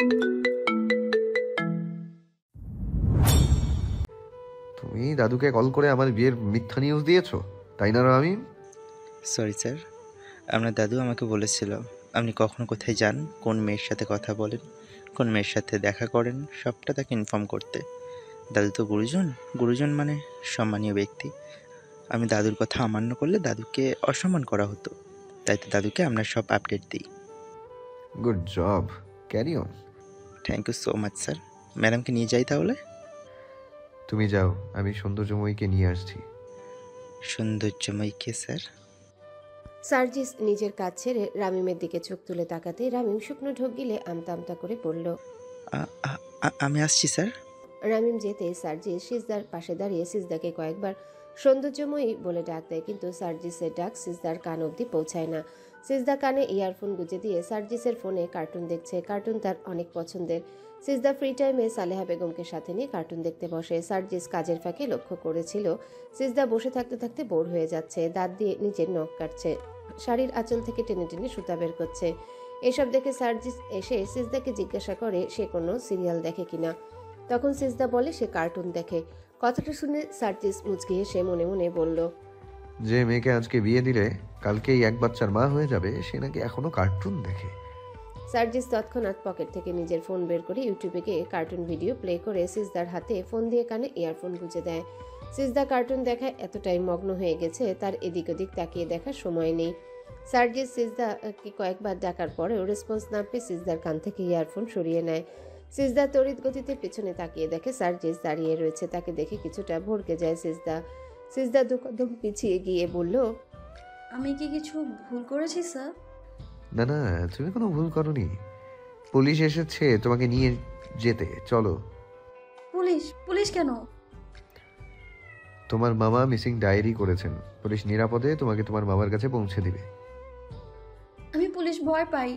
তুমি দাদুকে কল করে আমার বিয়ের মিথ্যা নিউজ দিয়েছো, তাই না আমি? সরি স্যার, আপনার দাদু আমাকে বলেছিল আপনি কখন কোথায় যান, কোন মেয়ের সাথে কথা বলেন, কোন মেয়ের সাথে দেখা করেন, সবটা তাকে ইনফর্ম করতে। দাদু তো গুরুজন, গুরুজন মানে সম্মানীয় ব্যক্তি। আমি দাদুর কথা অমান্য করলে দাদুকে অসম্মান করা হতো, তাই তো দাদুকে আপনার সব আপডেট দিই। Good job, carry on. Thank you so much sir. ম্যাডামকে নিয়ে যাই তাহলে? তুমি যাও, আমি সৌন্দর্যময়ীকে নিয়ে আসছি। সৌন্দর্যময়ীকে স্যার? সার্জিস নিজের কাজ ছেড়ে রামিমের দিকে চোখ তুলে তাকাতে রামিম শুকনো ঢোক গিলে আমতা আমতা করে বলল, আমি আসছি স্যার। রামিম যেতে সার্জিস সিজদার পাশে দাঁড়িয়ে সিজদাকে কয়েকবার সৌন্দর্যময়ী বলে ডাক দেয়, কিন্তু সার্জিসের ডাক সিজদার কান অবধি পৌঁছায় না। সিজদা কানে ইয়ারফোন গুঁজে দিয়ে সার্জিসের ফোনে কার্টুন দেখছে। কার্টুন তার অনেক পছন্দের। সিজদা ফ্রি টাইমে সালেহা বেগমকে সাথে নিয়ে কার্টুন দেখতে বসে। সার্জিস কাজের ফাঁকে লক্ষ্য করেছিল সিজদা বসে থাকতে থাকতে বোর হয়ে যাচ্ছে, দাঁত দিয়ে নিজের নখ কাটছে, শাড়ির আঁচল থেকে টেনে টেনে সুতা বের করছে। এসব দেখে সার্জিস এসে সিজদাকে জিজ্ঞাসা করে সে কোনো সিরিয়াল দেখে কিনা। তখন সিজদা বলে সে কার্টুন দেখে। কথাটা শুনে সার্জিস মুচকি হেসে মনে মনে বলল, যে মেয়েকে আজকে বিয়ে দিলে কালকেই এক বাচ্চার মা হয়ে যাবে, সে নাকি এখনো কার্টুন দেখে। সার্জিস তৎক্ষণাৎ পকেট থেকে নিজের ফোন বের করে ইউটিউবে গিয়ে কার্টুন ভিডিও প্লে করে সিজদার হাতে ফোন দিয়ে কানে ইয়ারফোন গুঁজে দেয়। সিজদা কার্টুন দেখায় এতটাই মগ্ন হয়ে গেছে তার এদিক ওদিক তাকিয়ে দেখার সময় নেই। সার্জিস সিজদাকে কয়েকবার ডাকার পরেও রেসপন্স না পেয়ে সিজদার কান থেকে ইয়ারফোন সরিয়ে নেয়। সিজদা তড়িৎ গতিতে পেছনে তাকিয়ে দেখে সার্জিস দাঁড়িয়ে রয়েছে। তাকে দেখে কিছুটা ভড়কে যায় সিজদা। সিজদা দু কদম পিছিয়ে গিয়ে বলল, আমি কি কিছু ভুল করেছি স্যার? না না, তুমি কোনো ভুল করনি। পুলিশ এসেছে তোমাকে নিয়ে যেতে, চলো। পুলিশ? পুলিশ কেন? তোমার মামা মিসিং ডায়েরি করেছেন, পুলিশ নিরাপদে তোমাকে তোমার মামার কাছে পৌঁছে দিবে। আমি পুলিশ ভয় পাই,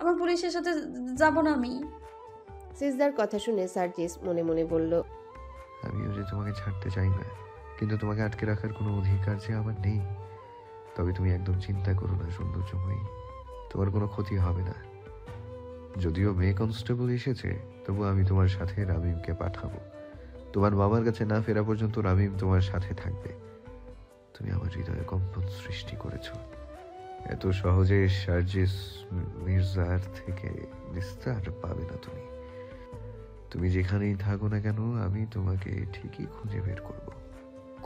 আমার পুলিশের সাথে যাব না আমি। সিজদার কথা শুনে সার্জিস মনে মনে বলল, আমিও যে তোমাকে ছাড়তে চাই না, কিন্তু তোমাকে আটকে রাখার কোনো অধিকার যে আমার নেই। তবে তুমি একদম চিন্তা করো না সৌন্দর্যময়ী, তোমার কোনো ক্ষতি হবে না। যদিও মেয়ে কনস্টেবল এসেছে, তবু আমি তোমার সাথে রামিমকে পাঠাবো। তোমার মামার কাছে না ফেরা পর্যন্ত রামিম তোমার সাথে থাকবে। তুমি আমার হৃদয়ে কম্পন সৃষ্টি করেছো। এত সহজে সার্জিস মির্জার থেকে নিস্তার পাবে না তুমি। তুমি যেখানেই থাকো না কেন, আমি তোমাকে ঠিকই খুঁজে বের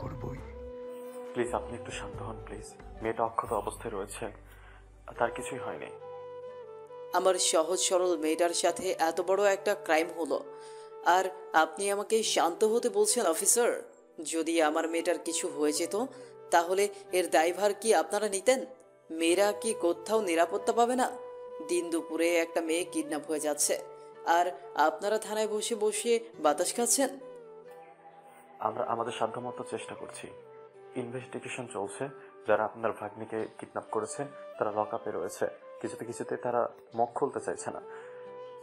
করবই। প্লিজ আপনি একটু শান্ত হন প্লিজ। মেয়েটা অক্ষত অবস্থায় রয়েছে, তার কিছুই হয়নি। আমার সহজ সরল মেয়েটার সাথে এত বড় একটা ক্রাইম হলো, আর আপনি আমাকে শান্ত হতে বলছেন অফিসার? যদি আমার মেয়েটার কিছু হয়ে যেত তাহলে এর দায়ভার কি আপনারা নিতেন? মেয়েরা কি কোথাও নিরাপত্তা পাবে না? দিন দুপুরে একটা মেয়ে কিডন্যাপ হয়ে যাচ্ছে, আর আপনারা থানায় বসে বসে বাতাস খাচ্ছেন। আমরা আমাদের সাধ্যমতো চেষ্টা করছি, ইনভেস্টিগেশন চলছে। যারা আপনার ভাগ্নিকে কিডন্যাপ করেছে তারা লকআপে রয়েছে। কিছুতে তারা মুখ খুলতে চাইছে না।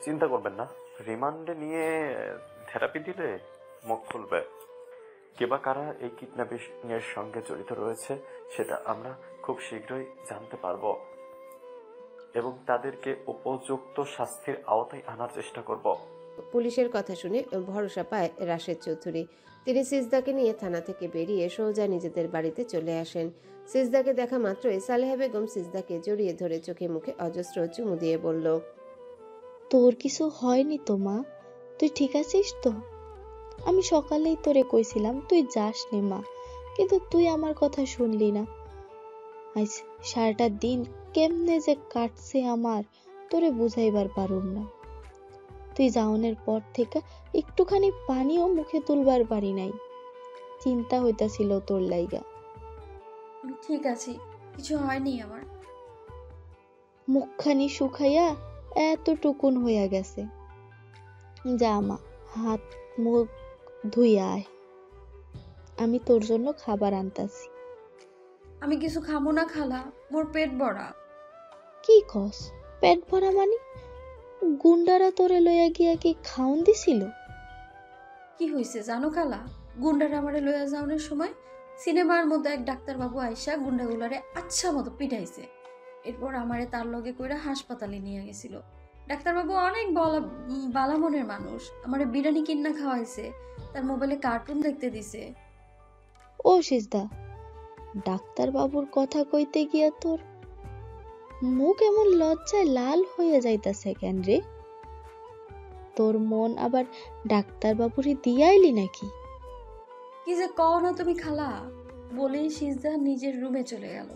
চিন্তা করবেন না, রিমান্ডে নিয়ে থেরাপি দিলে মুখ খুলবে। কে বা কারা এই কিডন্যাপিং এর সঙ্গে জড়িত রয়েছে সেটা আমরা খুব শীঘ্রই জানতে পারবো এবং তাদেরকে উপযুক্ত শাস্তির আওতায় আনার চেষ্টা করব। পুলিশের কথা শুনে ভরসা পায় রাশেদ চৌধুরী। তিনি সিজদাকে নিয়ে থানা থেকে বেরিয়ে সোজা নিজেদের বাড়িতে চলে আসেন। সিজদাকে দেখা মাত্রই সালেহা বেগম সিজদাকে জড়িয়ে ধরে চোখে মুখে অজস্র চুমু দিয়ে বলল, তোর কিছু হয়নি তো মা? তুই ঠিক আছিস তো? আমি সকালেই তোরে কইছিলাম তুই যাস নে মা, কিন্তু তুই আমার কথা শুনলি না। আজ সারাটা দিন কেমনে যে কাটছে আমার তোরে বুঝাইবার পারুম না। তুই যাওনের পর থেকে একটুখানি পানিও মুখে তুলবার পারি নাই। চিন্তা হইতাছিল তোর লাইগা। আমি ঠিক আছি, কিছু হয়নি আমার। মুখখানি শুকাইয়া এতটুকুন হইয়া গেছে। যা মা, হাত মুখ ধুইয়া আয়, আমি তোর জন্য খাবার আনতাছি। আমি কিছু খাবো না খালা, মোর পেট ভরা। কি কস? পেট ভরা মানে? গুন্ডারা তোরে লইয়া গিয়া কি খাওন দিছিল? কি হয়েছে জানো খালা? গুন্ডারা আমারে লইয়া যাওয়ার সময় সিনেমার মধ্যে এক ডাক্তারবাবু আইসা গুন্ডাগুলারে আচ্ছা মতো পিটাইছে। এরপর আমারে তার লগে কইরা হাসপাতালে নিয়ে গেছিল। ডাক্তারবাবু অনেক বালা মনের মানুষ। আমার বিরিয়ানি কিন্না খাওয়াইছে, তার মোবাইলে কার্টুন দেখতে দিছে। ও সিজদা, ডাক্তার বাবুর কথা কইতে গিয়া তোর মুখ এমন লজ্জায় লাল হয়ে যাইতাছে কেন রে? তোর মন আবার ডাক্তার বাবুরে দিয়াইলি নাকি? কি যে কও না তুমি খালা, বলেই সিজদা নিজের রুমে চলে গেল।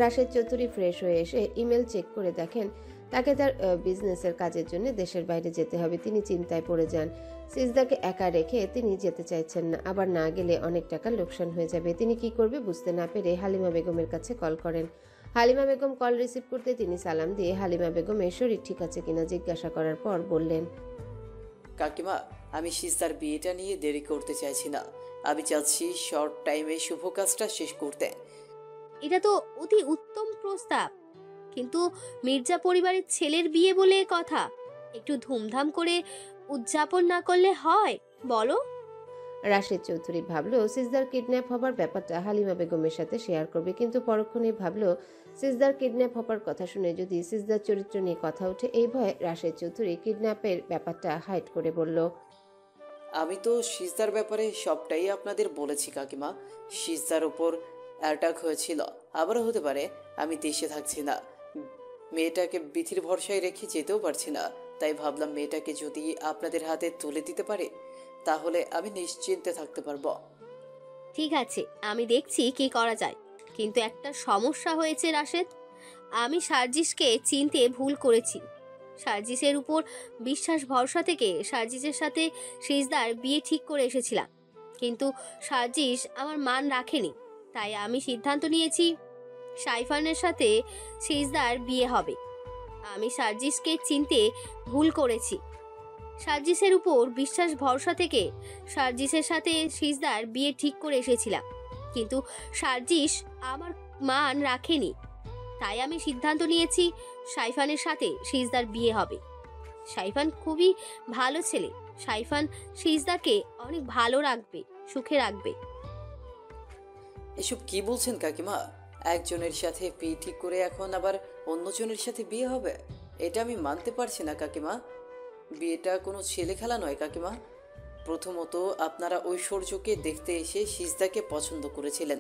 রাশেদ চৌধুরী ফ্রেশ হয়ে এসে ইমেল চেক করে দেখেন তাকে তার বিজনেসের কাজের জন্য দেশের বাইরে যেতে হবে। তিনি চিন্তায় পড়ে যান। সিজদাকে একা রেখে তিনি যেতে চাইছেন না, আবার না গেলে অনেক টাকা লোকসান হয়ে যাবে। তিনি কি করবে বুঝতে না পেরে হালিমা বেগমের কাছে কল করেন। হালিমা বেগম কল রিসিভ করতে তিনি সালাম দিয়ে হালিমা বেগমের শরীর ঠিক আছে কিনা জিজ্ঞাসা করার পর বললেন, কাকিমা, আমি সিস্তার বিয়েটা নিয়ে দেরি করতে চাইছি না। আমি চাচ্ছি শর্ট টাইমে শুভ কাজটা শেষ করতে। এটা তো অতি উত্তম প্রস্তাব, কিন্তু মির্জা পরিবারের ছেলের বিয়ে বলে কথা, একটু ধুমধাম করে উদযাপন না করলে হয় বলো? রাশেদ চৌধুরী ভাবলো সিজদার কিডন্যাপ হবার ব্যাপারটা হালিমা বেগমের সাথে শেয়ার করবে, কিন্তু পরক্ষণে ভাবলো সিজদার কিডন্যাপ হবার কথা শুনে যদি সিজদার চরিত্র নিয়ে কথা ওঠে, এই ভয়ে রাশেদ চৌধুরী কিডন্যাপের ব্যাপারটা হাইড করে বলল, আমি তো সিজদার ব্যাপারে সবটাই আপনাদের বলেছি কাকিমা। সিজদার উপর অ্যাটাক হয়েছিল, আবারও হতে পারে। আমি দেশে থাকছি না, মেয়েটাকে বিথির ভরসায় রেখে যেতেও পারছি না। তাই ভাবলাম মেয়েটাকে যদি আপনাদের হাতে তুলে দিতে পারে তাহলে আমি নিশ্চিন্তে থাকতে পারবো। ঠিক আছে, আমি দেখছি কি করা যায়, কিন্তু একটা সমস্যা হয়েছে রাশেদ। আমি সার্জিসকে চিনতে ভুল করেছি। সার্জিসের উপর বিশ্বাস ভরসা থেকে সার্জিসের সাথে সিজদার বিয়ে ঠিক করে এসেছিলাম, কিন্তু সার্জিস আমার মান রাখেনি। তাই আমি সিদ্ধান্ত নিয়েছি সাইফানের সাথে সিজদার বিয়ে হবে। আমি সার্জিসকে চিনতে ভুল করেছি। সার্জিসের উপর বিশ্বাস ভরসা থেকে সার্জিসের সাথে সিজদার বিয়ে ঠিক করে এসেছিলাম, কিন্তু সার্জিস আমার মান রাখেনি। তাই আমি সিদ্ধান্ত নিয়েছি সাইফানের সাথে সিজদার বিয়ে হবে। সাইফান খুবই ভালো ছেলে। সাইফান সিজদাকে অনেক ভালো রাখবে, সুখে রাখবে। এসব কি বলছেন কাকিমা? একজনের সাথে বিয়ে ঠিক করে এখন আবার অন্যজনের সাথে বিয়ে হবে? এটা আমি মানতে পারছি না কাকিমা। বিয়েটা কোনো ছেলে খেলা নয় কাকিমা। প্রথমত আপনারা ঐশ্বর্যকে দেখতে এসে সিজদাকে পছন্দ করেছিলেন।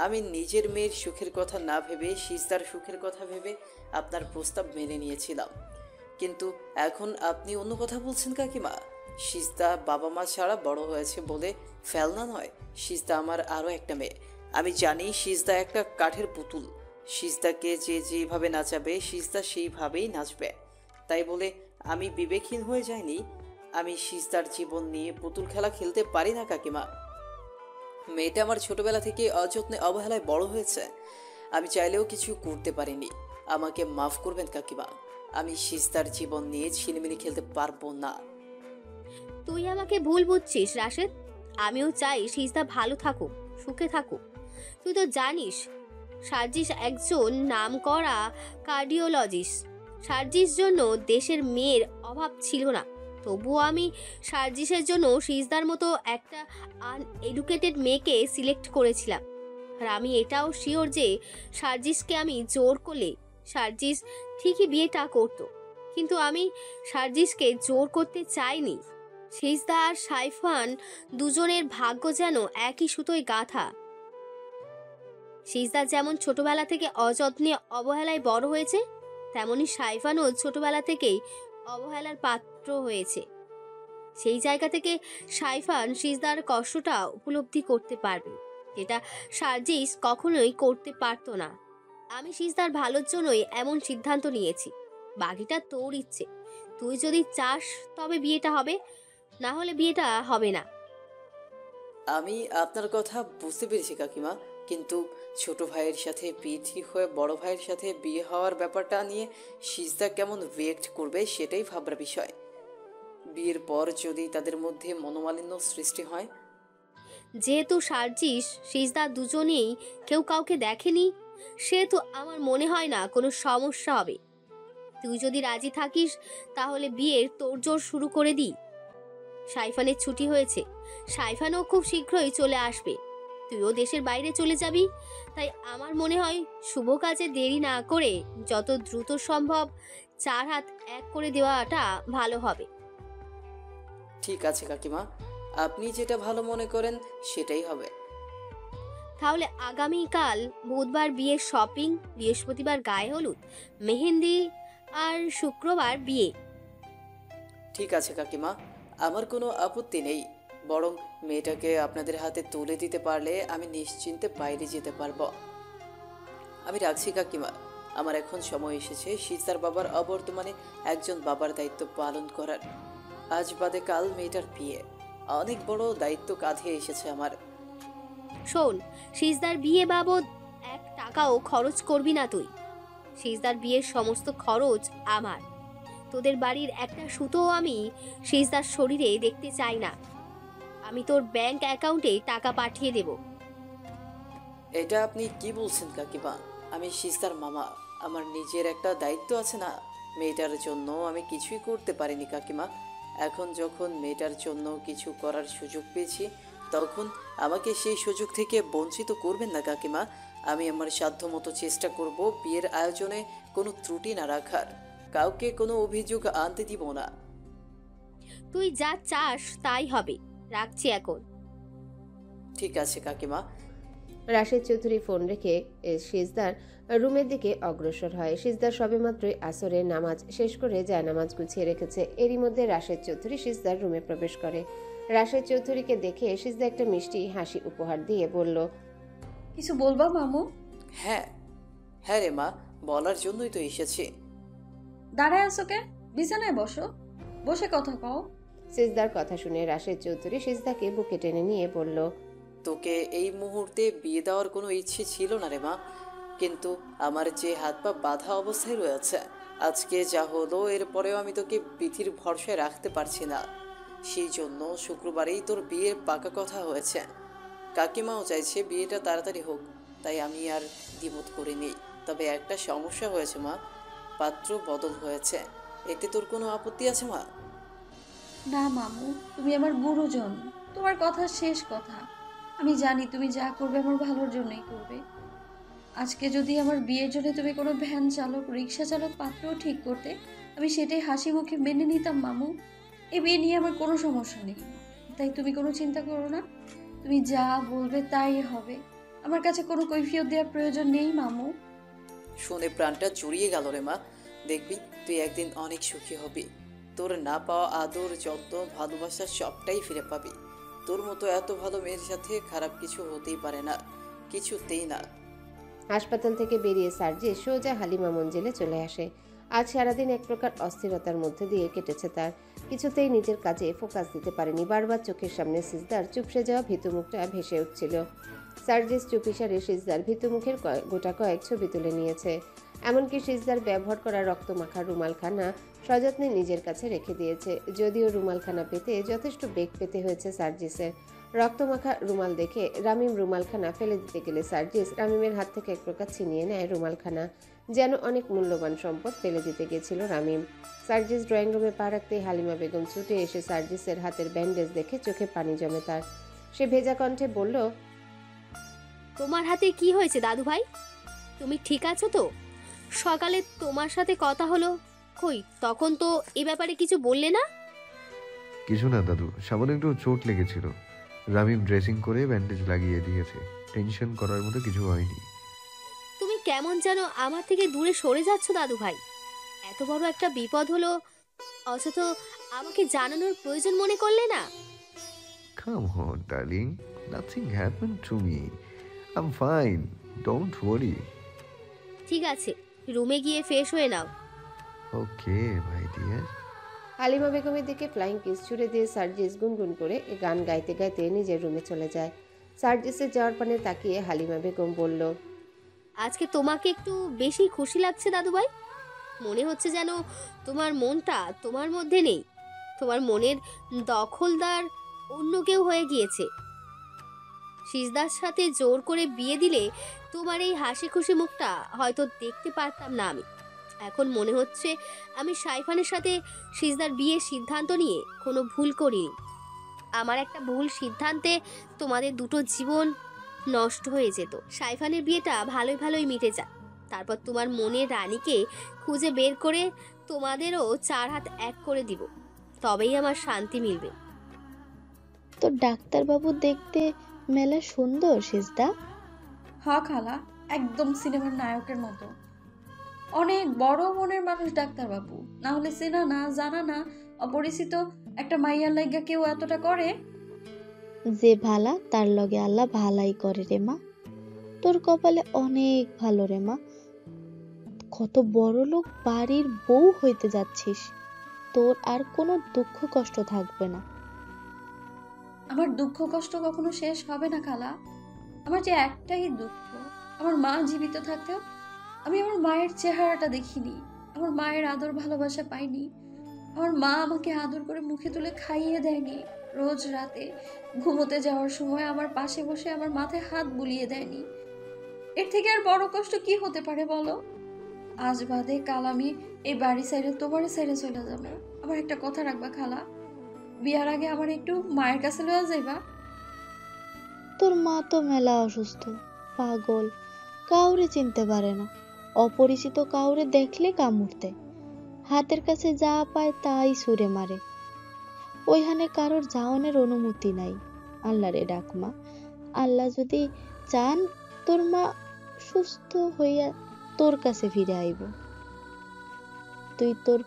আমি নিজের মেয়ের সুখের কথা না ভেবে সিজদার সুখের কথা ভেবে আপনার প্রস্তাব মেনে নিয়েছিলাম, কিন্তু এখন আপনি অন্য কথা বলছেন কাকিমা। সিজদা বাবা মা ছাড়া বড় হয়েছে বলে ফেলনা নয়। সিজদা আমার আরও একটা মেয়ে। আমি জানি সিজদা একটা কাঠের পুতুল। সিজদাকে যে যেভাবে নাচাবে সিজদা সেইভাবেই নাচবে। তাই বলে আমি বিবেকহীন হয়ে যাইনি। আমি সিজদার জীবন নিয়ে পুতুল খেলা খেলতে পারি না কাকিমা। মেয়েটা আমার ছোটবেলা থেকে অযত্নে অবহেলায় বড় হয়েছে। আমি চাইলেও কিছু করতে পারিনি। আমাকে মাফ করবেন কাকিমা। আমি সিজদার জীবন নিয়ে ছিনিমিনি খেলতে পারবো না। তুই আমাকে ভুল বুঝছিস রাশেদ। আমিও চাই সিজদা ভালো থাকুক, সুখে থাকুক। তুই তো জানিস সার্জিস একজন নামকরা কার্ডিওলজিস্ট। সার্জিস জন্য দেশের মেয়ের অভাব ছিল না, তবুও আমি সার্জিসের জন্য সিজদার মতো একটা আনএডুকেটেড মেয়েকে সিলেক্ট করেছিলাম। আর আমি এটাও শিওর যে সার্জিসকে আমি জোর করলে সার্জিস ঠিকই বিয়েটা করতো, কিন্তু আমি সার্জিসকে জোর করতে চাইনি। সিজদা আর সাইফান দুজনের ভাগ্য যেন একই সুতোয় গাঁথা। সিজদা যেমন ছোটবেলা থেকে অযত্নে অবহেলায় বড় হয়েছে, তেমনি সাইফানও ছোটবেলা থেকেই অবহেলার পাত্র হয়েছে। সেই জায়গা থেকে সাইফান সিজদার কষ্টটা উপলব্ধি করতে পারবে, যেটা সার্জিস কখনোই করতে পারতো না। আমি সিজদার ভালোর জন্যই এমন সিদ্ধান্ত নিয়েছি। বাকিটা তোর ইচ্ছে। তুই যদি চাস তবে বিয়েটা হবে, না হলে বিয়েটা হবে না। আমি আপনার কথা বুঝতে পেরেছি কাকিমা, কিন্তু ছোট ভাইয়ের সাথে বিয়ে ঠিক হয়ে বড় ভাইয়ের সাথে বিয়ে হওয়ার ব্যাপারটা নিয়ে সিজদা কেমন রিয়েক্ট করবে সেটাই ভাববার বিষয়। বিয়ের পর যদি তাদের মধ্যে মনোমালিন্য সৃষ্টি হয়। যেহেতু সার্জিস সিজদা দুজনেই কেউ কাউকে দেখেনি, সেহেতু আমার মনে হয় না কোনো সমস্যা হবে। তুই যদি রাজি থাকিস তাহলে বিয়ের তোড়জোড় শুরু করে দিই। সাইফানের ছুটি হয়েছে, সাইফানও খুব শীঘ্রই চলে আসবে। তুইও দেশের বাইরে চলে যাবি। তাই আমার মনে হয় শুভ কাজে দেরি না করে যত দ্রুত সম্ভব 4 হাত এক করে দেওয়াটা ভালো হবে। ঠিক আছে কাকিমা, আপনি যেটা ভালো মনে করেন সেটাই হবে। তাহলে আগামীকাল বুধবার বিয়ের শপিং, বৃহস্পতিবার গায়ে হলুদ, মেহেন্দি আর শুক্রবার বিয়ে। ঠিক আছে কাকিমা, আমার কোনো আপত্তি নেই। বরং মেয়েটাকে আপনাদের হাতে তুলে দিতে পারলে আমি নিশ্চিন্তে বাইরে যেতে পারবো। আমি রাখছি কাকিমা, আমার এখন সময় এসেছে সিস্তার বাবার অবর্তমানে একজন বাবার দায়িত্ব পালন করার। আজ বাদে কাল মেয়েটার বিয়ে, অনেক বড় দায়িত্ব কাঁধে এসেছে আমার। শোন, সিজদার বিয়ে বাবদ 1 টাকাও খরচ করবি না তুই। সিজদার বিয়ের সমস্ত খরচ আমার। তোদের বাড়ির একটা সুতোও আমি সিজদার শরীরে দেখতে চাই না। আমি তোর ব্যাংক অ্যাকাউন্টে টাকা পাঠিয়ে দেব। এটা আপনি কি বলছেন কাকিমা? আমি সিস্তার মামা, আমার নিজের একটা দায়িত্ব আছে না? মেয়েটার জন্য আমি কিছুই করতে পারিনি কাকিমা। এখন যখন মেয়েটার জন্য কিছু করার সুযোগ পেয়েছি, তখন আমাকে সেই সুযোগ থেকে বঞ্চিত করবেন না কাকিমা। আমি আমার সাধ্যমতো চেষ্টা করব বিয়ের আয়োজনে কোনো ত্রুটি না রাখার, কাউকে কোনো অভিযোগ আনতে দিব না। তুই যা চাস তাই হবে। রাখছি এখন। ঠিক আছে কাকিমা। রাশেদ চৌধুরী ফোন রেখে সিজদার রুমের দিকে অগ্রসর হয়। সিজদার সবেমাত্রই আসরের নামাজ শেষ করে জায়নামাজ গুছিয়ে রেখেছে। এরই মধ্যে রাশেদ চৌধুরী সিজদার রুমে প্রবেশ করে। রাশেদ চৌধুরীকে দেখে সিজদা একটা মিষ্টি হাসি উপহার দিয়ে বলল, কিছু বলবা মামু? হ্যাঁ হ্যাঁ রে মা, বলার জন্যই তো এসেছি। দাঁড়ায় আছো কে? বিছানায় বসো, বসে কথা কও। সিজদার কথা শুনে রাশেদ চৌধুরী সিজদাকে বুকে টেনে নিয়ে বলল, তোকে এই মুহূর্তে বিয়ে দেওয়ার কোনো ইচ্ছে ছিল না রে মা, কিন্তু আমার যে হাত পা বাঁধা অবস্থায় রয়েছে, আজকে যা হলো এরপরেও আমি তোকে বিধির ভরসায় রাখতে পারছি না। সেই জন্য শুক্রবারেই তোর বিয়ের পাকা কথা হয়েছে। কাকিমাও চাইছে বিয়েটা তাড়াতাড়ি হোক, তাই আমি আর দ্বিমত করিনি। তবে একটা সমস্যা হয়েছে মা, পাত্র বদল হয়েছে। এতে তোর কোনো আপত্তি আছে মা? না মামু, তুমি আমার গুরুজন, তোমার কথা শেষ কথা। আমি জানি তুমি যা করবে আমার ভালোর জন্যই করবে। আজকে যদি আমার বিয়ের জন্য তুমি কোনো ভ্যান চালক, রিক্সা চালক পাত্রও ঠিক করতে, আমি সেটাই হাসি মুখে মেনে নিতাম মামু। এই বিয়ে নিয়ে আমার কোনো সমস্যা নেই, তাই তুমি কোনো চিন্তা করো না। তুমি যা বলবে তাই হবে, আমার কাছে কোনো কৈফিয়ত দেওয়ার প্রয়োজন নেই মামু। শুনে প্রাণটা জুড়িয়ে গেল রে মা। দেখবি তুই একদিন অনেক সুখী হবি। তোর না পাওয়া আদর, যত্ন, ভালোবাসা সবটাই ফিরে পাবি। তোর মতো এত ভালো মেয়ের সাথে খারাপ কিছু হতেই পারে না, কিছুতেই না। হাসপাতাল থেকে বেরিয়ে সার্জি সোজা হালিমা মঞ্জিলে চলে আসে। আজ সারাদিন এক প্রকার অস্থিরতার মধ্যে দিয়ে কেটেছে তার। কিছুতেই নিজের কাজে ফোকাস দিতে পারেনি। বারবার চোখের সামনে সিজদার চুপসে যাওয়া ভীতু মুখটা ভেসে উঠছিল। সার্জিস চুপিসারে সিজদার ভীতু মুখের গোটা কয়েক ছবি তুলে নিয়েছে। এমনকি সিজদার ব্যবহার করা রক্তমাখা রুমালখানা সযত্নে নিজের কাছে রেখে দিয়েছে। যদিও রুমালখানা পেতে যথেষ্ট বেগ পেতে হয়েছে সার্জিসের। রক্তমাখা রুমাল দেখে রামিম রুমালখানা ফেলে দিতে গেলে সার্জিস রামিমের হাত থেকে এক প্রকার ছিনিয়ে নেয় রুমালখানা। যেন অনেক মূল্যবান সম্পদ ফেলে দিতে গেছিল রামিম। সার্জিস ড্রয়িং রুমে পা রাখতেই হালিমা বেগম ছুটে এসে সার্জিসের হাতের ব্যান্ডেজ দেখে চোখে পানি জমে তার। সে ভেজা কণ্ঠে বলল, তোমার হাতে কি হয়েছে দাদু ভাই? তুমি ঠিক আছো তো? সকালে তোমার সাথে কথা হলো, কই তখন তো এ ব্যাপারে কিছু বললে না। কিছু না দাদু, সামান্য একটু চোট লেগেছিল। রামিম ড্রেসিং করে ব্যান্ডেজ লাগিয়ে দিয়েছে। টেনশন করার মতো কিছু হয়নি। তুমি কেমন যেন আমার থেকে দূরে সরে যাচ্ছ দাদু ভাই। এত বড় একটা বিপদ হলো, অথচ আমাকে জানানোর প্রয়োজন মনে করলে না। Come on, darling. Nothing happened to me. I'm fine. Don't worry. ঠিক আছে, রুমে গিয়ে ফ্রেশ হয়ে নাও। Okay, my dear. হালিমা বেগমের দিকে ফ্লাইং কিস ছুড়ে দিয়ে সার্জিস গুনগুন করে গান গাইতে গাইতে নিজের রুমে চলে যায়। সার্জিসের যাওয়ার পানে তাকিয়ে হালিমা বেগম বলল, আজকে তোমাকে একটু বেশি খুশি লাগছে দাদু ভাই। মনে হচ্ছে যেন তোমার মনটা তোমার মধ্যে নেই, তোমার মনের দখলদার অন্য কেউ হয়ে গিয়েছে। সিজদার সাথে জোর করে বিয়ে দিলে তোমার এই হাসি খুশি মুখটা হয়তো দেখতে পারতাম না আমি। এখন মনে হচ্ছে আমি সাইফানের সাথে সিজদার বিয়ের সিদ্ধান্ত নিয়ে কোনো ভুল করিনি। আমার একটা ভুল সিদ্ধান্তে তোমাদের দুটো জীবন নষ্ট হয়ে যেত। সাইফানের বিয়েটা ভালোই ভালোই মিটে যায়, তারপর তোমার মনের রানীকে খুঁজে বের করে তোমাদেরও 4 হাত এক করে দিব, তবেই আমার শান্তি মিলবে। তো ডাক্তারবাবু দেখতে মেলা সুন্দর সিজদা। হ খালা, একদম সিনেমার নায়কের মতো। অনেক বড় মনের মানুষ ডাক্তারবাবু, না হলে চেনা না জানা না অপরিচিত একটা মাইয়ার লাইগা কেউ এতটা করে? যে ভালা তার লগে আল্লাহ ভালাই করে রে মা। তোর কপালে অনেক ভালো রে মা। কত বড় লোক বাড়ির বউ হইতে যাচ্ছিস, তোর আর কোনো দুঃখ কষ্ট থাকবে না। আমার দুঃখ কষ্ট কখনো শেষ হবে না খালা। আমার যে একটাই দুঃখ, আমার মা জীবিত থাকতেও আমি আমার মায়ের চেহারাটা দেখিনি, আমার মায়ের আদর ভালোবাসা পাইনি। আমার মা আমাকে আদর করে মুখে তুলে খাইয়ে দেয়নি, রোজ রাতে ঘুমোতে যাওয়ার সময় আমার পাশে বসে আমার মাথায় হাত বুলিয়ে দেয়নি। এর থেকে আর বড় কষ্ট কি হতে পারে বলো? আজ বাদে কাল আমি এই বাড়ি সাইডে তোমার সাইডে চলে যাবো। আমার একটা কথা রাখবা খালা, বিয়ার আগে আমার একটু মায়ের কাছে লওয়া যাইবা। তোর মা তো মেলা অসুস্থ, পাগল, কাউরে চিনতে পারে না। অপরিচিত কাউরে দেখলে কামড়তে, হাতের কাছে যা পায় তাই ছুঁড়ে মারে। ওইখানে কারোর যাওয়ানোর অনুমতি নাই। আল্লাহ রে ডাক মা, আল্লাহ যদি চান তোর মা সুস্থ হইয়া তোর কাছে ফিরে আইব, তুই তোর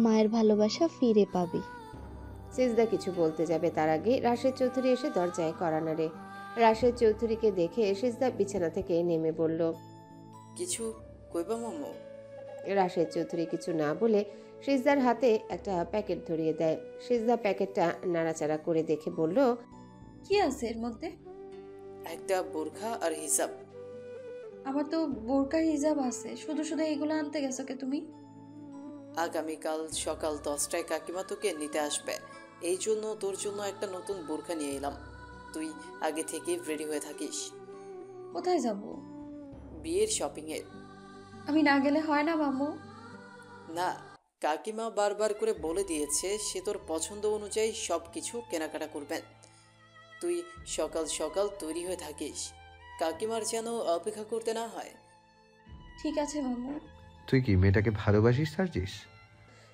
মায়ের ভালোবাসা ফিরে পাবি। সিজদা কিছু বলতে যাবে তার আগে রাশেদ চৌধুরী এসে দরজায় কড়া নাড়ে। রাশেদ চৌধুরীকে দেখে সিজদা বিছানা থেকে নেমে বলল, কিছু কইবা মামু? রাশেদ চৌধুরী কিছু না বলে সিজদার হাতে একটা প্যাকেট ধরিয়ে দেয়। সিজদা প্যাকেটটা নাড়াচাড়া করে দেখে বলল, কি আছে এর মধ্যে? একটা বোরখা আর হিসাব। আমার তো বোরকা হিজাব আছে, শুধু শুধু এগুলো আনতে গেছো কে তুমি? আগামীকাল সকাল 10টায় কাকিমা তোকে নিতে আসবে, এই জন্য তোর জন্য একটা নতুন বোরখা নিয়ে এলাম। তুই আগে থেকে রেডি হয়ে থাকিস। কোথায় যাব? বিয়ের শপিংয়ে। আমি না গেলে হয় না মামু? না, কাকিমা বারবার করে বলে দিয়েছে সে তোর পছন্দ অনুযায়ী সব কিছু কেনাকাটা করবেন। তুই সকাল সকাল তৈরি হয়ে থাকিস, কাকিমার যেন অপেক্ষা করতে না হয়। ঠিক আছে মামু। তুই কি মেয়েটাকে ভালোবাসিস সার্জিস?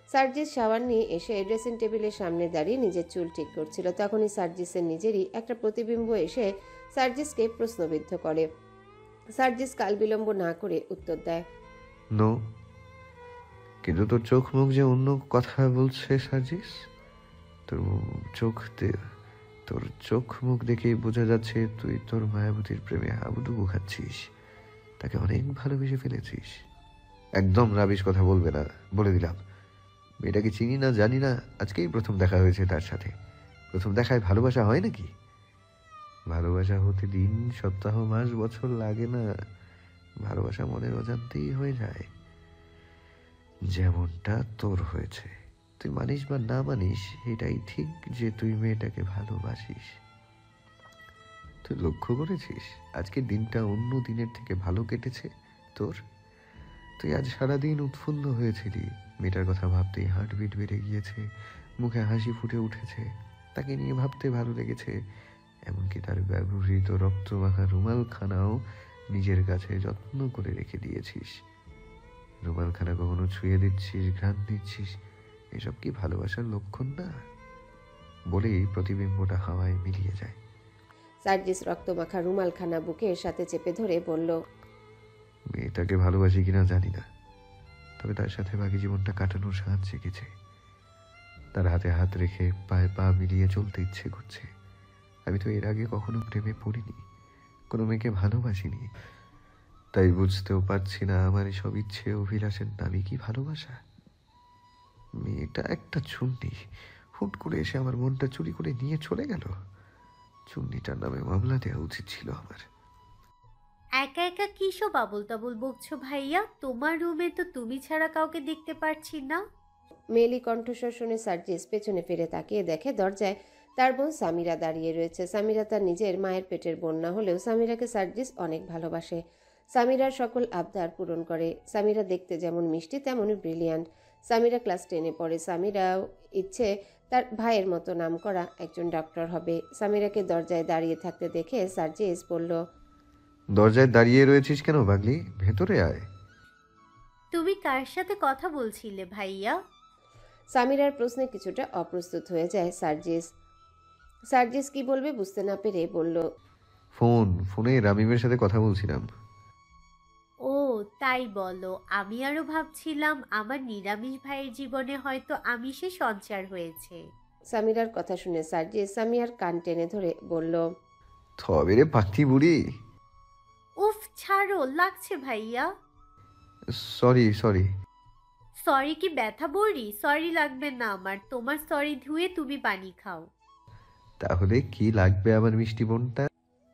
সার্জিস শাওয়ার নিয়ে এসে ড্রেসিং টেবিলের সামনে দাঁড়িয়ে নিজের চুল ঠিক করছিল। তখনই সার্জিসের নিজেরই একটা প্রতিবিম্ব এসে সার্জিসকে প্রশ্নবিদ্ধ করে। সার্জিস কাল বিলম্ব না করে উত্তর দেয়, নো। কিন্তু তোর চোখ মুখ যে অন্য কথা বলছে সার্জিস। তোর চোখ মুখ দেখেই বোঝা যাচ্ছে তুই তোর মায়াবতীর প্রেমে হাবুডুবু খাচ্ছিস, তাকে অনেক ভালোবেসে ফেলেছিস। একদম রাবিশ কথা বলবে না, বলে দিলাম। মেয়েটাকে চিনি না, জানি না, আজকেই প্রথম দেখা হয়েছে তার সাথে। প্রথম দেখায় ভালোবাসা হয় নাকি? ভালোবাসা হতে দিন, সপ্তাহ, মাস, বছর লাগে না। ভালোবাসা মনের অজান্তেই হয়ে যায়, যেমনটা তোর হয়েছে। তুই মানিস বা না মানিস, এটাই ঠিক যে তুই মেয়েটাকে ভালোবাসিস। তুই লক্ষ্য করেছিস আজকের দিনটা অন্য দিনের থেকে ভালো কেটেছে তোর? তুই আজ সারাদিন উৎফুল্ল হয়েছিলি, মেয়েটার কথা ভাবতেই হার্টবিট বেড়ে গিয়েছে, মুখে হাসি ফুটে উঠেছে, তাকে নিয়ে ভাবতে ভালো লেগেছে। এমনকি তার ব্যবহৃত রক্তমাখা রুমালখানাও নিজের কাছে যত্ন করে রেখে দিয়েছিস। রুমালখানা কখনো ছুঁয়ে দিচ্ছিস, ঘ্রাণ দিচ্ছিস, এসব কি ভালোবাসার লক্ষণ না? বলেই প্রতিবিম্বটা হাওয়ায় মিলিয়ে যায়। সার্জিস রক্তমাখা রুমালখানা বুকের সাথে চেপে ধরে বলল, মেয়েটাকে ভালোবাসি কিনা জানি না, তবে তার সাথে বাকি জীবনটা কাটানোর স্বাদ জেগেছে। তার হাতে হাত রেখে পায়ে পা মিলিয়ে চলতে ইচ্ছে করছে। আমি তো এর আগে কখনো প্রেমে পড়িনি, কোনো মেয়েকে ভালোবাসিনি, তাই বুঝতেও পারছি না আমার এসব ইচ্ছে অভিলাষের নামই কি ভালোবাসা। মেয়েটা একটা চুন্নি, হুট করে এসে আমার মনটা চুরি করে নিয়ে চলে গেল। চুন্নিটার নামে মামলা দেওয়া উচিত ছিল আমার। একা একা কিসব আবল তাবল বকছো ভাইয়া? তোমার রুমে তো তুমি ছাড়া কাউকে দেখতে পারছি না। মেলি কণ্ঠস্বর শুনে সার্জিস পেছনে ফিরে তাকিয়ে দেখে দরজায় তার বোন সামিরা দাঁড়িয়ে রয়েছে। সামিরা তার নিজের মায়ের পেটের বোন না হলেও সামিরাকে সার্জিস অনেক ভালোবাসে। সামিরার সকল আবদার পূরণ করে। সামিরা দেখতে যেমন মিষ্টি তেমনই ব্রিলিয়ান্ট। সামিরা ক্লাস 10-এ পড়ে। সামিরাও ইচ্ছে তার ভাইয়ের মতো নাম করা একজন ডক্টর হবে। সামিরাকে দরজায় দাঁড়িয়ে থাকতে দেখে সার্জিস বলল, দরজায় দাঁড়িয়ে রয়েছিস কেন পাগলি? ভেতরে আয়। তুমি কার সাথে কথা বলছিলে ভাইয়া? সামিরার প্রশ্নে কিছুটা অপ্রস্তুত হয়ে যায় সার্জিস। সার্জিস কি বলবে বুঝতে না পেরে বলল, ফোনে রামিমের সাথে কথা বলছিলাম। ও তাই বলো। আমি আরো ভাবছিলাম আমার নিরামিষ ভাইয়ের জীবনে হয়তো আমিষে সঞ্চার হয়েছে। সামিরার কথা শুনে সার্জিস সামিয়ার কান টেনে ধরে বলল, তবে রে পাখি বুড়ি। উফ ছাড়ো, লাগছে ভাইয়া। সরি। সরি কি ব্যথা বড়ি? সরি লাগবে না আমার, তোমার সরি ধুয়ে তুমি পানি খাও। তাহলে কি লাগবে আমার মিষ্টি বোনটা?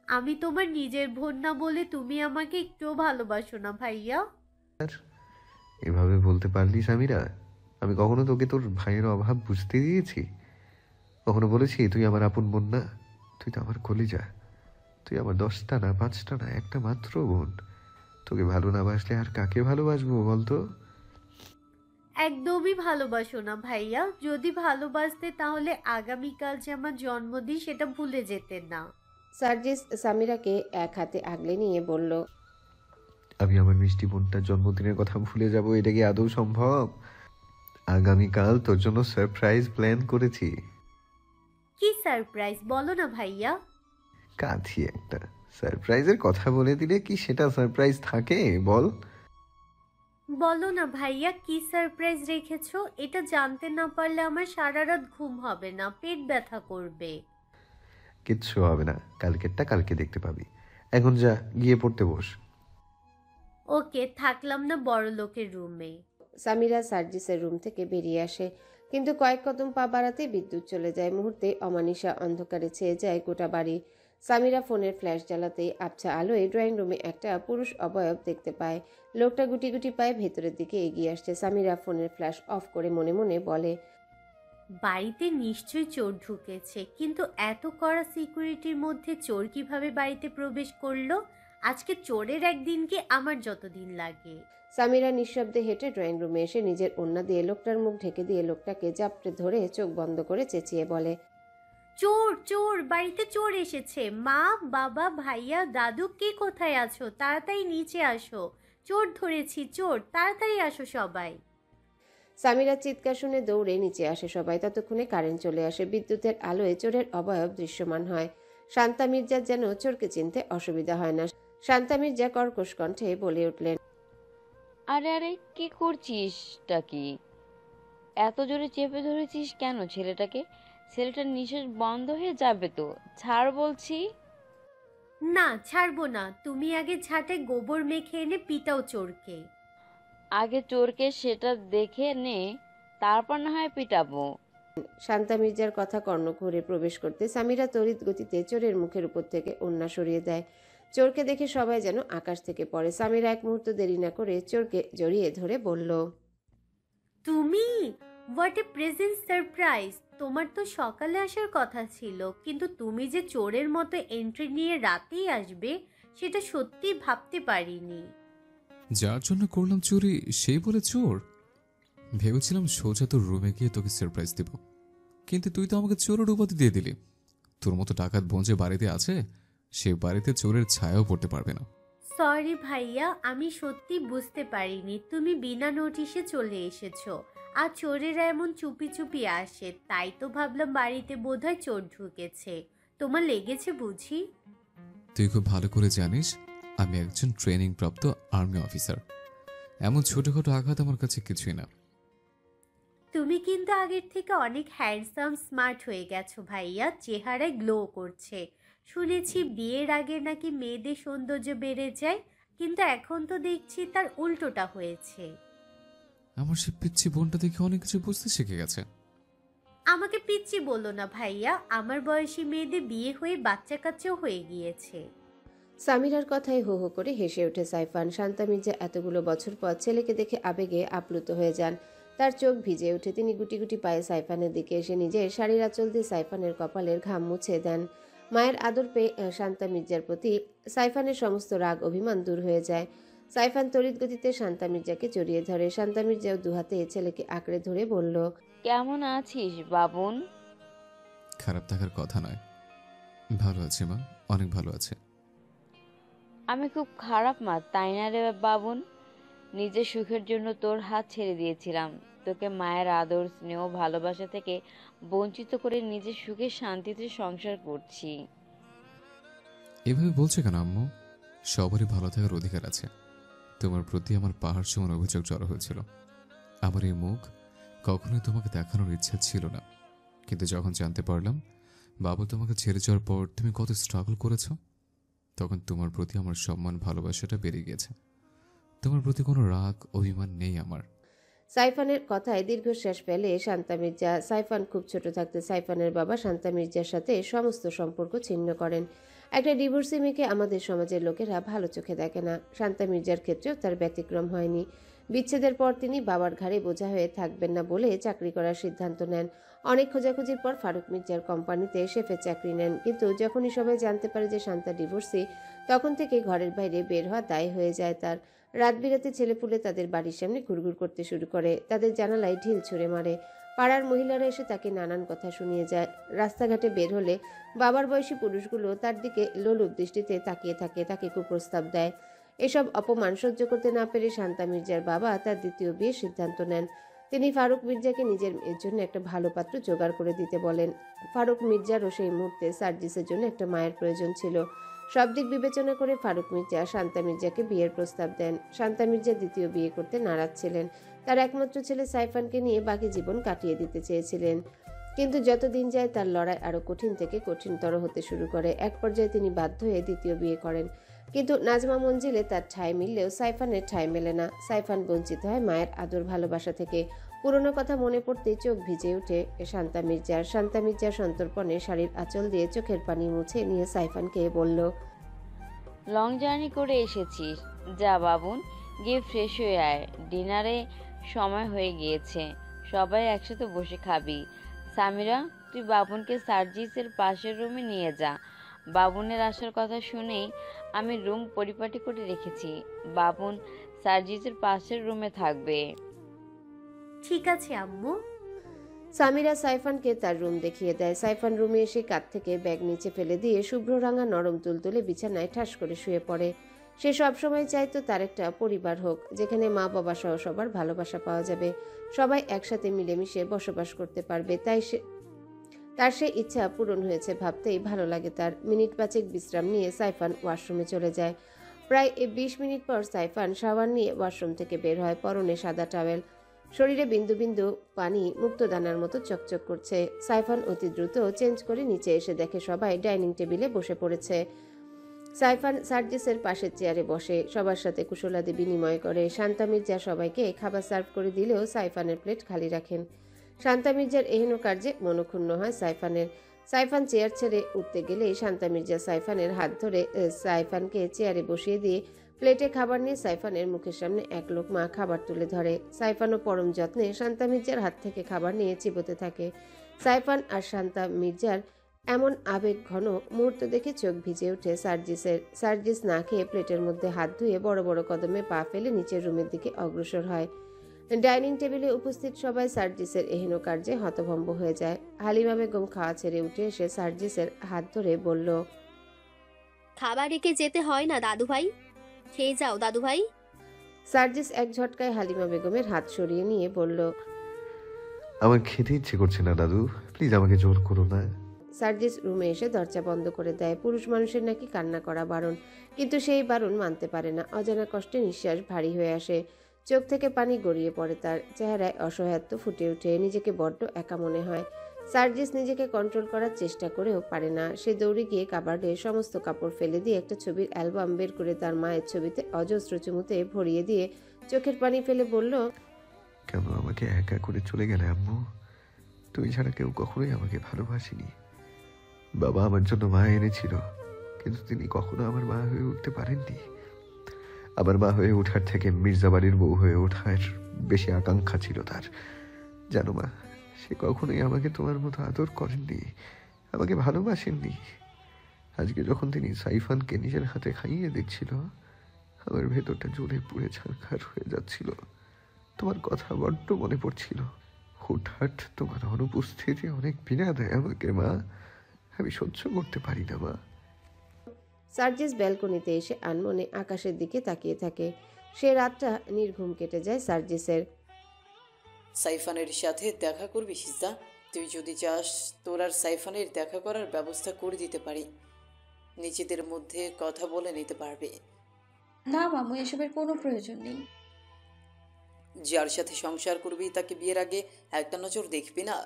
আমি তোমার নিজের বোন না বলে তুমি আমাকে একটুও ভালোবাসো না ভাইয়া। এভাবে বলতে পারলি সামিরা? আমি কখনো তোকে তোর ভাইয়ের অভাব বুঝতে দিয়েছি? কখনো বলেছি তুই আমার আপন বোন না? তুই তো আমার কলিজা। তুই আমার 10টা না 5টা না, একটা মাত্র বোন। তোকে ভালো না বাসলে আর কাকে ভালোবাসবো বলতো? একদমই ভালোবাসো না ভাইয়া। যদি ভালোবাসতে তাহলে আগামীকাল যে আমার জন্মদিন সেটা ভুলে যেতে না। সার্জিস সামিরাকে এক হাতে আগলে নিয়ে বলল, আমি আমার মিষ্টি বোনটার জন্মদিনের কথা ভুলে যাব? এটা কি আদৌ সম্ভব? আগামীকাল তোর জন্য সারপ্রাইজ প্ল্যান করেছি। কি সারপ্রাইজ বলো না ভাইয়া? কাঁথি একটা। সারপ্রাইজের কথা বলে দিলে কি সেটা সারপ্রাইজ থাকে বল? বলো না ভাইয়া, কি সারপ্রাইজ রেখেছো? এটা জানতে না পারলে আমার সারা রাত ঘুম হবে না, পেট ব্যথা করবে। কিচ্ছু হবে না, কালকেরটা কালকে দেখতে পাবি। এখন যা, গিয়ে পড়তে বস। ওকে, থাকলাম না বড় লোকের রুমে। সামিরা সার্জিসের রুম থেকে বেরিয়ে আসে, কিন্তু কয়েক কদম পা বাড়াতে বিদ্যুৎ চলে যায়। মুহূর্তে অমানিসা অন্ধকারে ছেয়ে যায় গোটা বাড়ি। সামিরা ফোনের ফ্ল্যাশ জ্বালাতেই আবছা আলোয় ড্রয়িং রুমে একটা পুরুষ অবয়ব দেখতে পায়। লোকটা গুটি গুটি পায়ে ভেতরের দিকে এগিয়ে আসছে। সামিরা ফোনের ফ্ল্যাশ অফ করে মনে মনে বলে, বাড়িতে নিশ্চয়ই চোর ঢুকেছে, কিন্তু এত কড়া সিকিউরিটির মধ্যে চোর কিভাবে বাড়িতে প্রবেশ করলো? আজকে চোরের একদিন কি আমার যতদিন লাগে। সামিরা নিঃশব্দে হেঁটে ড্রয়িং রুমে এসে নিজের ওড়না দিয়ে লোকটার মুখ ঢেকে দিয়ে লোকটাকে জাপটে ধরে চোখ বন্ধ করে চেঁচিয়ে বলে, চোর চোর, বাড়িতে চোর এসেছে। মা, বাবা, ভাইয়া, দাদু, কে কোথায় আছো? তাড়াতাড়ি নিচে আসো, চোর ধরেছি, চোর, তাড়াতাড়ি আসো সবাই। সামিরার চিৎকার শুনে দৌড়ে নিচে আসে সবাই। ততক্ষণে কারেন্ট চলে আসে। বিদ্যুতের আলোয় চোরের অবয়ব দৃশ্যমান হয়। শান্তা মির্জার যেন চোরকে চিনতে অসুবিধা হয় না। শান্তা মির্জা কর্কশ কণ্ঠে বলে উঠলেন, আরে আরে কি করছিসটা কি? এত জোরে চেপে ধরেছিস কেন ছেলেটাকে? ছেলেটার নিঃশ্বাস বন্ধ হয়ে যাবে তো, ছাড় বলছি। না, ছাড়বো না। তুমি আগে ঝাঁটে গোবর মেখে এনে পিটাও চোরকে। আগে চোরকে সেটা দেখে নে, তারপর না হয় পিটাবো। শান্তা মির্জার কথা কর্ণকুহরে প্রবেশ করতে সামিরা তড়িৎ গতিতে চোরের মুখের উপর থেকে ওড়না সরিয়ে দেয়। চোরকে দেখে সবাই যেন আকাশ থেকে পড়ে। সামিরা এক মুহূর্ত দেরি না করে চোরকে জড়িয়ে ধরে বলল, তুমি? What a present surprise! তোমার তো সকালে আসার কথা ছিল, কিন্তু তুমি যে চোরের মতো এন্ট্রি নিয়ে রাতেই আসবে সেটা সত্যি ভাবতে পারিনি। যার জন্য করলাম চুরি সেই বলে চোর? ভেবেছিলাম সোজা তোর রুমে গিয়ে তোকে সারপ্রাইজ দেব, কিন্তু তুই তো আমাকে চোরের উপাধি দিয়ে দিলি। তোর মতো ডাকাত বোন যে বাড়িতে আছে, সে বাড়িতে চোরের ছায়াও পড়তে পারবে না। সরি ভাইয়া, আমি সত্যি বুঝতে পারিনি তুমি বিনা নোটিশে চলে এসেছো। আর চোরেরা এমন চুপি চুপি আসে, তাই তো ভাবলাম বাড়িতে বোধহয় চোর ঢুকেছে। তোমার লেগেছে বুঝি? তুই খুব ভালো করে জানিস আমি একজন ট্রেনিং প্রাপ্ত আর্মি অফিসার। এমন ছোটখাটো আঘাত আমার কাছে কিছুই না। তুমি কিন্তু আগের থেকে অনেক হ্যান্ডসাম স্মার্ট হয়ে গেছো ভাইয়া, চেহারায় গ্লো করছে। শুনেছি বিয়ের আগে নাকি মেয়েদের সৌন্দর্য বেড়ে যায়, কিন্তু এখন তো দেখছি তার উল্টোটা হয়েছে। আমার সে পিচ্ছি বোনটা দেখে অনেক কিছু বুঝতে শিখে গেছে। আমাকে পিচ্চি বলো না ভাইয়া, আমার বয়সী মেয়েদের বিয়ে হয়ে বাচ্চা কাচ্চাও হয়ে গিয়েছে। সামিরার কথায় হো হো করে হেসে ওঠে সাইফান। শান্তা মির্জা এতগুলো বছর পর ছেলেকে দেখে আবেগে আপ্লুত হয়ে যান। তার চোখ ভিজে ওঠে। তিনি গুটি গুটি পায়ে সাইফানের দিকে এসে নিজের শাড়ির আঁচল দিয়ে সাইফানের কপালের ঘাম মুছে দেন। মায়ের আদর পেয়ে শান্তা মির্জার প্রতি সাইফানের সমস্ত রাগ অভিমান দূর হয়ে যায়। সাইফান তড়িৎ গতিতে শান্তা মির্জাকে জড়িয়ে ধরে। শান্তা মির্জাও দুহাতে ছেলেকে আঁকড়ে ধরে বলল, কেমন আছিস বাবুন? খারাপ থাকার কথা নয়, ভালো আছে মা, অনেক ভালো আছে। আমি খুব খারাপ মা, তাই না রে বাবুন? নিজের সুখের জন্য তোর হাত ছেড়ে দিয়েছিলাম। তোকে মায়ের আদর, স্নেহ, ভালোবাসা থেকে বঞ্চিত করে নিজের সুখে শান্তিতে সংসার করছি। এভাবে বলছে কেন আম্মু? সবারই ভালো থাকার অধিকার আছে। তোমার প্রতি আমার পাহাড় সমান অভিযোগ জড়ো হয়েছিল। আমার এই মুখ কখনোই তোমাকে দেখানোর ইচ্ছা ছিল না, কিন্তু যখন জানতে পারলাম বাবা তোমাকে ছেড়ে যাওয়ার পর তুমি কত স্ট্রাগল করেছ, তখন তোমার প্রতি আমার সম্মান ভালোবাসাটা বেড়ে গেছে। তোমার প্রতি কোনো রাগ অভিমান নেই আমার। সাইফানের কথায় দীর্ঘশ্বাস ফেলে শান্তা মির্জা। সাইফান খুব ছোট থাকতে সাইফানের বাবা শান্তা মির্জার সাথে সমস্ত সম্পর্ক ছিন্ন করেন। একটা ডিভোর্সি মেয়েকে আমাদের সমাজের লোকেরা ভালো চোখে দেখে না। শান্তা মির্জার ক্ষেত্রেও তার ব্যতিক্রম হয়নি। বিচ্ছেদের পর তিনি বাবার ঘাড়ে বোঝা হয়ে থাকবেন না বলে চাকরি করার সিদ্ধান্ত নেন। অনেক খোঁজাখুঁজির পর ফারুক মির্জার কোম্পানিতে শেফের চাকরি নেন, কিন্তু যখনই সবাই জানতে পারে যে শান্তা ডিভোর্সি, তখন থেকে ঘরের বাইরে বের হওয়া দায় হয়ে যায় তার। রাত বিরাতে ছেলেপুলে তাদের বাড়ির সামনে ঘুরঘুর করতে শুরু করে, তাদের জানালায় ঢিল ছুঁড়ে মারে। পাড়ার মহিলারা এসে তাকে নানান কথা শুনিয়ে যায়। রাস্তাঘাটে বের হলে বাবার বয়সী পুরুষগুলো তার দিকে লোলুপ দৃষ্টিতে তাকিয়ে থাকে, তাকে কুপ্রস্তাব দেয়। এসব অপমান সহ্য করতে না পেরে শান্তা মির্জার বাবা তার দ্বিতীয় বিয়ের সিদ্ধান্ত নেন। তিনি ফারুক মির্জাকে নিজের মেয়ের জন্য একটা ভালো পাত্র জোগাড় করে দিতে বলেন। ফারুক মির্জারও সেই মুহূর্তে সার্জিসের জন্য একটা মায়ের প্রয়োজন ছিল। সব দিক বিবেচনা করে ফারুক মির্জা শান্তা মির্জাকে বিয়ের প্রস্তাব দেন। শান্তা মির্জা দ্বিতীয় বিয়ে করতে নারাজ ছিলেন। তার একমাত্র ছেলে সাইফানকে নিয়ে বাকি জীবন কাটিয়ে দিতে চেয়েছিলেন, কিন্তু যত দিন যায় তার লড়াই আরো কঠিন থেকে কঠিনতর হতে শুরু করে। এক পর্যায়ে তিনি বাধ্য হয়ে দ্বিতীয় বিয়ে করেন, কিন্তু নাজমা মঞ্জিলে তার ঠাঁই মিললেও সাইফানের ঠাঁই মেলে না। সাইফান বঞ্চিত হয় মায়ের আদর ভালোবাসা থেকে। পুরনো কথা মনে পড়তেই চোখ ভিজে ওঠে শান্তা মির্জার। শান্তা মির্জা সন্তর্পণে শাড়ির আঁচল দিয়ে চোখের পানি মুছে নিয়ে সাইফানকে বলল, লং জার্নি করে এসেছিস, যা বাবুন গিয়ে ফ্রেশ হয়ে আয়। ডিনারে সময় হয়ে গিয়েছে, সবাই একসাথে বসে খাবি। সামিরা, তুই বাবুনকে সার্জিসের পাশের রুমে নিয়ে যা। বাবুনের আসার কথা শুনেই আমি রুম পরিপাটি করে রেখেছি। বাবুন সার্জিসের পাশের রুমে থাকবে। ঠিক আছে আম্মু। সামিরা সাইফানকে তার রুম দেখিয়ে দেয়। সাইফান রুমে এসে কাঁধ থেকে ব্যাগ নিচে ফেলে দিয়ে শুভ্র রাঙা নরম তুলতুলে বিছানায় ঠাস করে শুয়ে পড়ে। সে সবসময় চাইতো তার একটা পরিবার হোক, যেখানে মা বাবা সহ সবার ভালোবাসা পাওয়া যাবে, সবাই একসাথে মিলেমিশে বসবাস করতে পারবে। তার সে ইচ্ছা পূরণ হয়েছে ভাবতেই ভালো লাগে তার। মিনিট 5 বিশ্রাম নিয়ে সাইফান ওয়াশরুমে চলে যায়। প্রায় 20 মিনিট পর সাইফান শাওয়ার নিয়ে ওয়াশরুম থেকে বের হয়, পরনে সাদা টাওয়েল, শরীরে বিন্দু বিন্দু পানি মুক্তদানার মতো চকচক করছে। সাইফান অতি দ্রুত চেঞ্জ করে নিচে এসে দেখে সবাই ডাইনিং টেবিলে বসে পড়েছে। সাইফান সার্জিসের পাশের চেয়ারে বসে সবার সাথে কুশলাদি বিনিময় করে। শান্তা মির্জা সবাইকে খাবার সার্ভ করে দিলেও সাইফানের প্লেট খালি রাখেন। শান্তা মির্জার এহেন কার্যে মনক্ষুণ্ণ হয় সাইফানের। সাইফান চেয়ার ছেড়ে উঠতে গেলেই শান্তা মির্জা সাইফানের হাত ধরে সাইফানকে চেয়ারে বসিয়ে দিয়ে প্লেটে খাবার নিয়ে সাইফানের মুখের সামনে এক লোকমা খাবার তুলে ধরে। সাইফানও পরম যত্নে শান্তা মির্জার হাত থেকে খাবার নিয়ে চিবোতে থাকে। সাইফান আর শান্তা মির্জার এমন আবেগ ঘন মুহূর্ত দেখে চোখ ভিজে ওঠে সার্জিসের। সার্জিস না খেয়ে প্লেটের মধ্যে হাত ধুয়ে বড় বড় কদমে পা ফেলে নিচের রুমের দিকে অগ্রসর হয়। ডাইনিং টেবিলে উপস্থিত সবাই সার্জিসের এহেন কার্যে হতভম্ব হয়ে যায়। হালিমা বেগম খাওয়া ছেড়ে উঠে এসে সার্জিসের হাত ধরে বলল, খাবার রেখে যেতে হয় না দাদু ভাই, খেয়ে যাও দাদু ভাই। সার্জিস এক ঝটকায় হালিমা বেগমের হাত সরিয়ে নিয়ে বলল, আমার খেতে ইচ্ছে করছে না দাদু, প্লিজ আমাকে জোর করো না। সার্জিস রুমে এসে দরজা বন্ধ করে দেয়। পুরুষ মানুষের নাকি কান্না করা বারণ, কিন্তু সেই বারণ মানতে পারে না। অজানা কষ্টে নিঃশ্বাস ভারী হয়ে আসে, চোখ থেকে পানি গড়িয়ে পড়ে তার। চেহারায় অসহায়ত্ব ফুটে ওঠে, নিজেকে বড্ড একা মনে হয়। সার্জিস নিজেকে কন্ট্রোল করার চেষ্টা করেও পারে না। সে দৌড়ে গিয়ে কাবার্ডে সমস্ত কাপড় ফেলে দিয়ে একটা ছবির অ্যালবাম বের করে তার মায়ের ছবিতে অজস্র চুমুতে ভরিয়ে দিয়ে চোখের পানি ফেলে বলল, কেন আমাকে একা করে চলে গেলে আম্মু? তুমি ছাড়া কেউ কখনোই আমাকে ভালোবাসেনি। বাবা আমার জন্য মা এনেছিল, কিন্তু তিনি কখনো আমার মা হয়ে উঠতে পারেননি। আমার মা হয়ে ওঠার থেকে মির্জা বাড়ির বউ হয়ে ওঠার বেশি আকাঙ্ক্ষা ছিল তার। জানো মা, সে কখনোই আমাকে তোমার মতো আদর করেননি, আমাকে ভালোবাসেননি। আজকে যখন তিনি সাইফানকে নিজের হাতে খাইয়ে দিচ্ছিল, আমার ভেতরটা জ্বলে পুড়ে ছারখার হয়ে যাচ্ছিল। তোমার কথা বড্ড মনে পড়ছিল। হুটহাট তোমার অনুপস্থিতি অনেক পীড়া দেয় আমাকে মা, আমি সহ্য করতে পারি না মা। সার্জিস ব্যালকনিতে এসে আনমনে আকাশের দিকে তাকিয়ে থাকে। সে রাতটা নির্ঘুম কেটে যায় সার্জিসের। সাইফানের সাথে দেখা করবি সিজদা? তুই যদি চাস তোর আর সাইফানের দেখা করার ব্যবস্থা করে দিতে পারি। নিজেদের মধ্যে কথা বলে নিতে পারবে। না মামু, এসবের কোনো প্রয়োজন নেই। যার সাথে সংসার করবি তাকে বিয়ের আগে একটা নজর দেখবি না?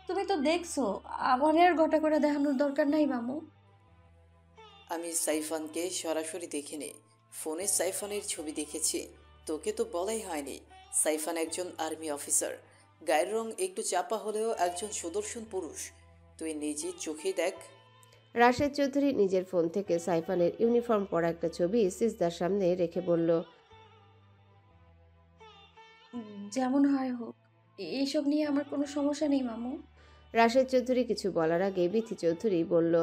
তুমি তো দেখছো, আমার আর গোটা করে দেখানোর দরকার নাই মামু। আমি সাইফানকে সরাসরি দেখিনি, ফোনে সাইফানের ছবি দেখেছি। তোকে তো বলাই হয়নি, সাইফান একজন আর্মি অফিসার। গায়ের রং একটু চাপা হলেও একজন সুদর্শন পুরুষ। তুই নিজে চোখে দেখ। রাশেদ চৌধুরী নিজের ফোন থেকে সাইফানের ইউনিফর্ম পরা একটা ছবি সিজদার সামনে রেখে বলল, যেমন হয় হোক, এইসব নিয়ে আমার কোনো সমস্যা নেই মামু। রাশেদ চৌধুরী কিছু বলার আগে বিথি চৌধুরী বলল,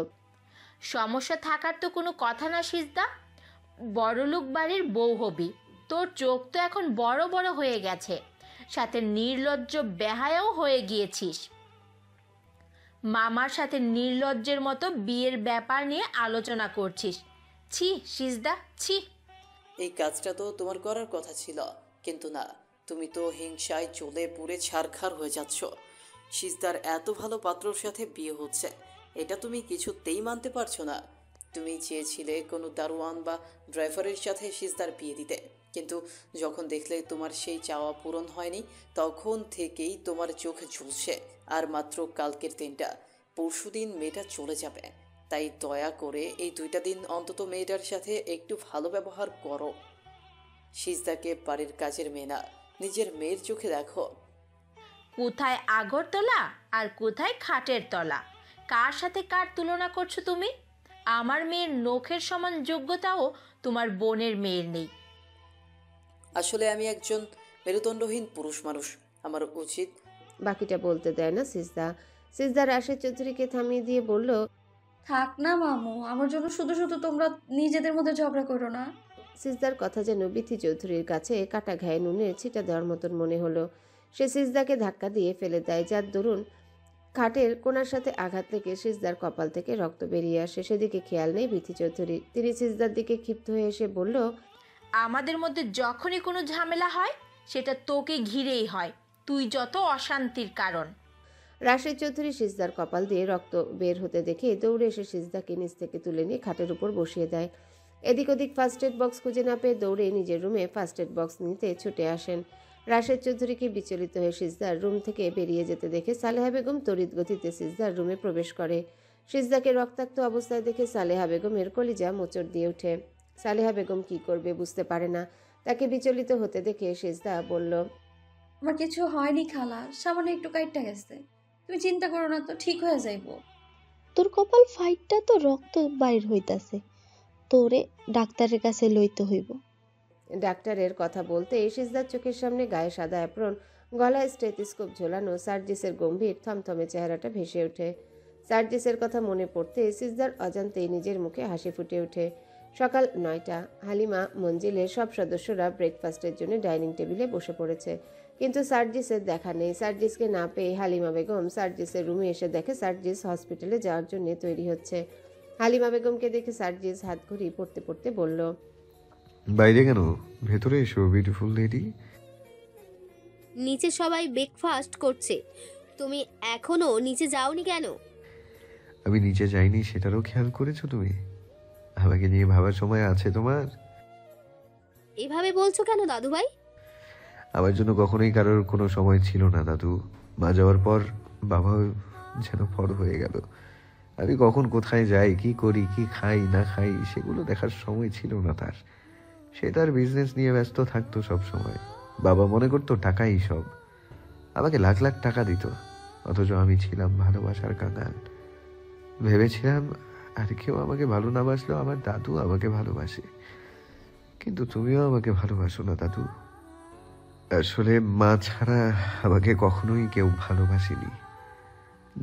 সমস্যা থাকার তো কোনো কথা না সিজদা। বড়লোক বাড়ির বউ হবি, তোর চোখ তো এখন বড় বড় হয়ে গেছে, সাথে নির্লজ্জ বেহায়াও হয়ে গিয়েছিস। মামার সাথে নির্লজ্জের মতো বিয়ের ব্যাপার নিয়ে আলোচনা করছিস। ছি সিজদা, ছি। এই কাজটা তো তোমার করার কথা ছিল, কিন্তু না, তুমি তো হিংসায় জ্বলে পুড়ে ছারখার হয়ে যাচ্ছ। সিজদার এত ভালো পাত্রর সাথে বিয়ে হচ্ছে, এটা তুমি কিছুতেই মানতে পারছো না। তুমি চেয়েছিলে কোনো দারোয়ান বা ড্রাইভারের সাথে সিজদার বিয়ে দিতে, কিন্তু যখন দেখলে তোমার সেই চাওয়া পূরণ হয়নি, তখন থেকেই তোমার চোখ ঝুলছে। আর মাত্র কালকের দিনটা, পরশুদিন মেয়েটা চলে যাবে। তাই দয়া করে এই 2টা দিন অন্তত মেয়েটার সাথে একটু ভালো ব্যবহার করো। সিজদাকে বাড়ির কাজের মেয়ে না, নিজের মেয়ের চোখে দেখো। কোথায় আগরতলা আর কোথায় খাটের তলা? কার সাথে কার তুলনা করছো তুমি? আমার মেয়ের নখের সমান যোগ্যতাও তোমার বোনের মেয়ের নেই। আসলে আমি একজন মেরুদণ্ডহীন পুরুষ মানুষ, আমার উচিত। বাকিটা বলতে দেয় না সিজদা। সিজদা রাশেদ চৌধুরীকে থামিয়ে দিয়ে বলল, থাক না মামু, আমার জন্য শুধু শুধু তোমরা নিজেদের মধ্যে ঝগড়া করো না। সিজদার কথা যেন বিথি চৌধুরীর কাছে কাটা ঘায়ে নুনের ছিটা দেওয়ার মতন মনে হলো। সে সিজদাকে ধাক্কা দিয়ে ফেলে দেয়, যার দরুন খাটের কোণার সাথে আঘাত লেগে সিজদার কপাল থেকে রক্ত বেরিয়ে আসে। সেদিকে খেয়াল নেই বিথি চৌধুরী। তিনি সিজদার দিকে ক্ষিপ্ত হয়ে এসে বলল, আমাদের মধ্যে যখনই কোনো ঝামেলা হয় সেটা তোকে ঘিরেই হয়, তুই যত অশান্তির কারণ। রাশেদ চৌধুরী সিজদার কপাল দিয়ে রক্ত বের হতে দেখে দৌড়ে এসে সিজদাকে নিচ থেকে তুলে নিয়ে খাটের উপর বসিয়ে দেয়। এদিক ওদিক ফার্স্ট এড বক্স খুঁজে না পেয়ে দৌড়ে নিজের রুমে ফার্স্ট এড বক্স নিতে ছুটে আসেন। রাশেদ চৌধুরীকে বিচলিত হয়ে সিজদার রুম থেকে বেরিয়ে যেতে দেখে সালেহা বেগম তড়িৎ গতিতে সিজদার রুমে প্রবেশ করে। সিজদাকে রক্তাক্ত অবস্থায় দেখে সালেহা বেগমের কলিজা মোচড় দিয়ে ওঠে। সালেহা বেগম কি করবে বুঝতে পারে না। তাকে বিচলিত হতে দেখে সিজদা বলল, আমার কিছু হয়নি খালা, সামান্য একটু কাইটটা গেছে, তুমি চিন্তা করো না তো, ঠিক হয়ে যাইবো। তোর কপাল ফাইটটা তো রক্ত বাইর হইতাছে, তোরে ডাক্তারের কাছে লইতে হইব। ডাক্তারের কথা বলতে সিজদার চোখের সামনে গায়ে সাদা অ্যাপ্রন, গলায় স্টেথিস্কোপ ঝোলানো সার্জিসের গম্ভীর থমথমে চেহারাটা ভেসে ওঠে। সার্জিসের কথা মনে পড়তে সিজদার অজান্তেই নিজের মুখে হাসি ফুটে ওঠে। সকাল 9টা, হালিমা মঞ্জিলের সব সদস্যরা ব্রেকফাস্টের জন্য ডাইনিং টেবিলে বসে পড়েছে, কিন্তু সার্জিসের দেখা নেই। সার্জিসকে না পেয়ে হালিমা বেগম সার্জিসের রুমে এসে দেখে সার্জিস হসপিটালে যাওয়ার জন্য তৈরি হচ্ছে। হালিমা বেগমকে দেখে সার্জিস হাত ঘড়ি পড়তে পড়তে বলল, বাইরে কেন, ভেতরে এসো বিউটিফুল লেডি। নিচে সবাই ব্রেকফাস্ট করছে, তুমি এখনো নিচে যাওনি কেন? আমি নিচে যাইনি সেটারও খেয়াল করেছো তুমি? আমাকে নিয়ে ভাবার সময় আছে তোমার? এভাবে বলছো কেন দাদু ভাই? আমার জন্য কখনোই কারোর কোনো সময় ছিল না দাদু। মা যাওয়ার পর বাবা যেন বড় হয়ে গেল। আমি কখন কোথায় যাই, কি করি, কি খাই না খাই, সেগুলো দেখার সময় ছিল না তার। সে তার বিজনেস নিয়ে ব্যস্ত থাকতো সব সময়। বাবা মনে করতো টাকাই সব। আমাকে লাখ লাখ টাকা দিত, অথচ আমি ছিলাম ভালোবাসার কাঙাল। ভেবেছিলাম আর কেউ আমাকে ভালো না বাসলেও আমার দাদু আমাকে ভালোবাসে, কিন্তু তুমিও আমাকে ভালোবাসো না দাদু। আসলে মা ছাড়া আমাকে কখনোই কেউ ভালোবাসেনি।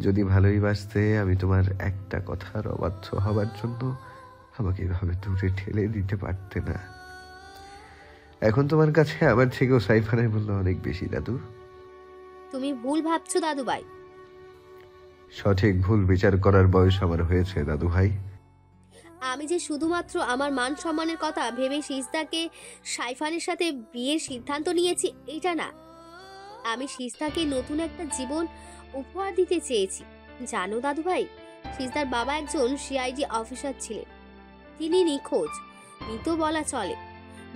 যদি ভালোই বাসতে আমি তোমার একটা কথার অবাধ্য হবার জন্য আমাকে এভাবে দূরে ঠেলে দিতে পারতে না। এখন তোমার কাছে আমার থেকেও সাইফানের মূল্য অনেক বেশি দাদু। তুমি ভুল ভাবছো দাদু ভাই। সঠিক ভুল বিচার করার বয়স আমার হয়েছে দাদু ভাই। আমি যে শুধুমাত্র আমার মান সম্মানের কথা ভেবে সিজদাকে সাইফানের সাথে বিয়ের সিদ্ধান্ত নিয়েছি এটা না। আমি সিজদাকে নতুন একটা জীবন উপহার দিতে চেয়েছি। জানো দাদু ভাই, সিজদার বাবা একজন সিআইডি অফিসার ছিলেন। তিনি নিখোঁজ, মৃত বলা চলে।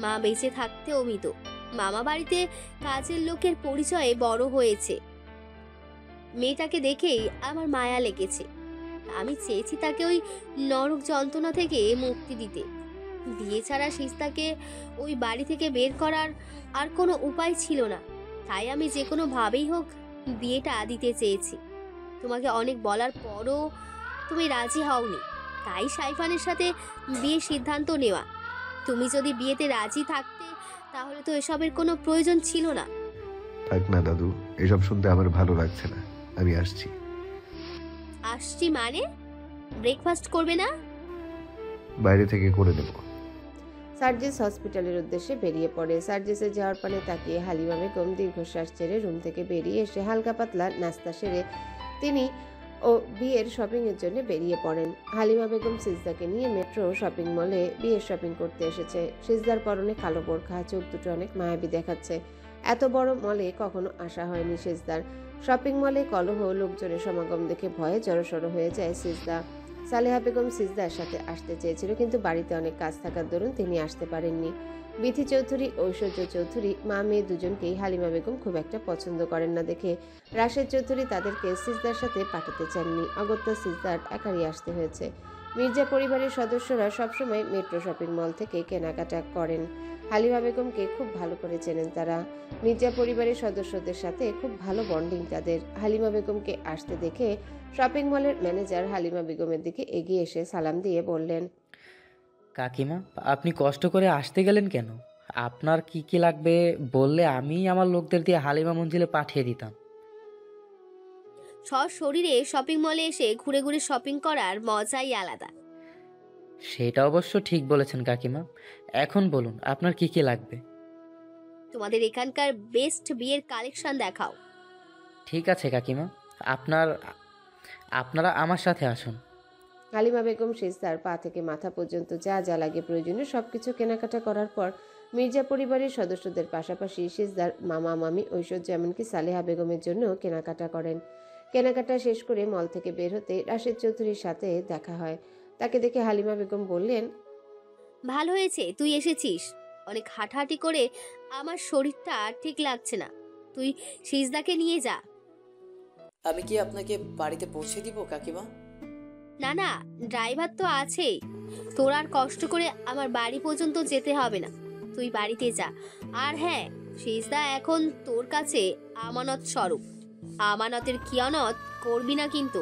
মা বেঁচে থাকতেও মৃত। মামা বাড়িতে কাজের লোকের পরিচয়ে বড় হয়েছে। মেয়েটাকে দেখেই আমার মায়া লেগেছে। আমি চেয়েছি তাকে ওই নরক যন্ত্রণা থেকে মুক্তি দিতে। বিয়ে ছাড়া সিজদাকে ওই বাড়ি থেকে বের করার আর কোনো উপায় ছিল না। তাই আমি যে কোনো ভাবেই হোক বিয়েটা দিতে চেয়েছি। তোমাকে অনেক বলার পরও তুমি রাজি হওনি, তাই সাইফানের সাথে বিয়ের সিদ্ধান্ত নেওয়া। তুমি যদি বিয়েতে রাজি থাকতে তাহলে তো এসবের কোনো প্রয়োজন ছিল না। থাক না দাদু, এসব শুনতে আমার ভালো লাগছে না। আমি আসছি। আসছি মানে? ব্রেকফাস্ট করবে না? বাইরে থেকে করে নেব। সার্জিস হসপিটালের উদ্দেশ্যে বেরিয়ে পড়ে। সার্জিসে যাওয়ার পানে তাকিয়ে হালিমা বেগম দীর্ঘশ্বাস ছেড়ে রুম থেকে বেরিয়ে এসে হালকা পাতলা নাস্তা সেরে তিনি ও বিয়ের শপিংয়ের জন্য বেরিয়ে পড়েন। হালিমা বেগম সিজদাকে নিয়ে মেট্রো শপিং মলে বিয়ের শপিং করতে এসেছে। সিজদার পরনে কালো বোরখা, চোখ দুটো অনেক মায়াবী দেখাচ্ছে। এত বড় মলে কখনো আসা হয়নি সিজদার। শপিং মলে কলহ, লোকজনের সমাগম দেখে ভয়ে জড়সড় হয়ে যায় সিজদা। সালেহা বেগম সিজদার সাথে আসতে চেয়েছিল, কিন্তু বাড়িতে অনেক কাজ থাকার দরুন তিনি আসতে পারেননি। বিথি চৌধুরী, ঐশ্বর্য চৌধুরী, মা মেয়ে দুজনকেই হালিমা বেগম খুব একটা পছন্দ করেন না দেখে রাশেদ চৌধুরী তাদেরকে সিজদার সাথে পাঠাতে চাননি। অগত্যা সিজদার একাই আসতে হয়েছে। মির্জা পরিবারের সদস্যরা সবসময় মেট্রো শপিং মল থেকে কেনাকাটা করেন। হালিমা বেগমকে খুব ভালো করে চেনেন তারা। মির্জা পরিবারের সদস্যদের সাথে খুব ভালো বন্ডিং তাদের। হালিমা বেগমকে আসতে দেখে শপিং মলের ম্যানেজার হালিমা বেগমের দিকে এগিয়ে এসে সালাম দিয়ে বললেন, কাকিমা, আপনি কষ্ট করে আসতে গেলেন কেন? আপনার কি কি লাগবে বললে আমি আমার লোকদের দিয়ে হালিমা মঞ্জিলে পাঠিয়ে দিতাম। সশরীরে শপিং মলে এসে ঘুরে ঘুরে শপিং করার মজাই আলাদা। সেটা অবশ্য ঠিক বলেছেন কাকিমা। এখন বলুন আপনার কি কি লাগবে। তোমাদের এখানকার বেস্ট বিয়ের কালেকশন দেখাও। ঠিক আছে কাকিমা, আপনারা আমার সাথে আসুন। হালিমা বেগম সিজদার পা থেকে মাথা পর্যন্ত যা যা লাগে প্রয়োজনীয় সবকিছু কেনাকাটা করার পর মির্জা পরিবারের সদস্যদের পাশাপাশি সিজদার মামা মামি, ঐশ্বর্য এমনকি সালেহা বেগমের জন্য কেনাকাটা করেন। কেনাকাটা শেষ করে মল থেকে বের হতে রাশেদ চৌধুরীর সাথে দেখা হয়। তাকে দেখে হালিমা বেগম বললেন, ভালো হয়েছে তুই এসেছিস। অনেক হাঁটাহাঁটি করে আমার শরীরটা ঠিক লাগছে না। তুই সিজদাকে নিয়ে যা। আমি কি আপনাকে বাড়িতে পৌঁছে দিব কাকিমা? না না, ড্রাইভার তো আছেই। তোর আর কষ্ট করে আমার বাড়ি পর্যন্ত যেতে হবে না। তুই বাড়িতে যা। আর হ্যাঁ, সিজদা এখন তোর কাছে আমানত স্বরূপ। আমানতের খিয়ানত করবি না কিন্তু।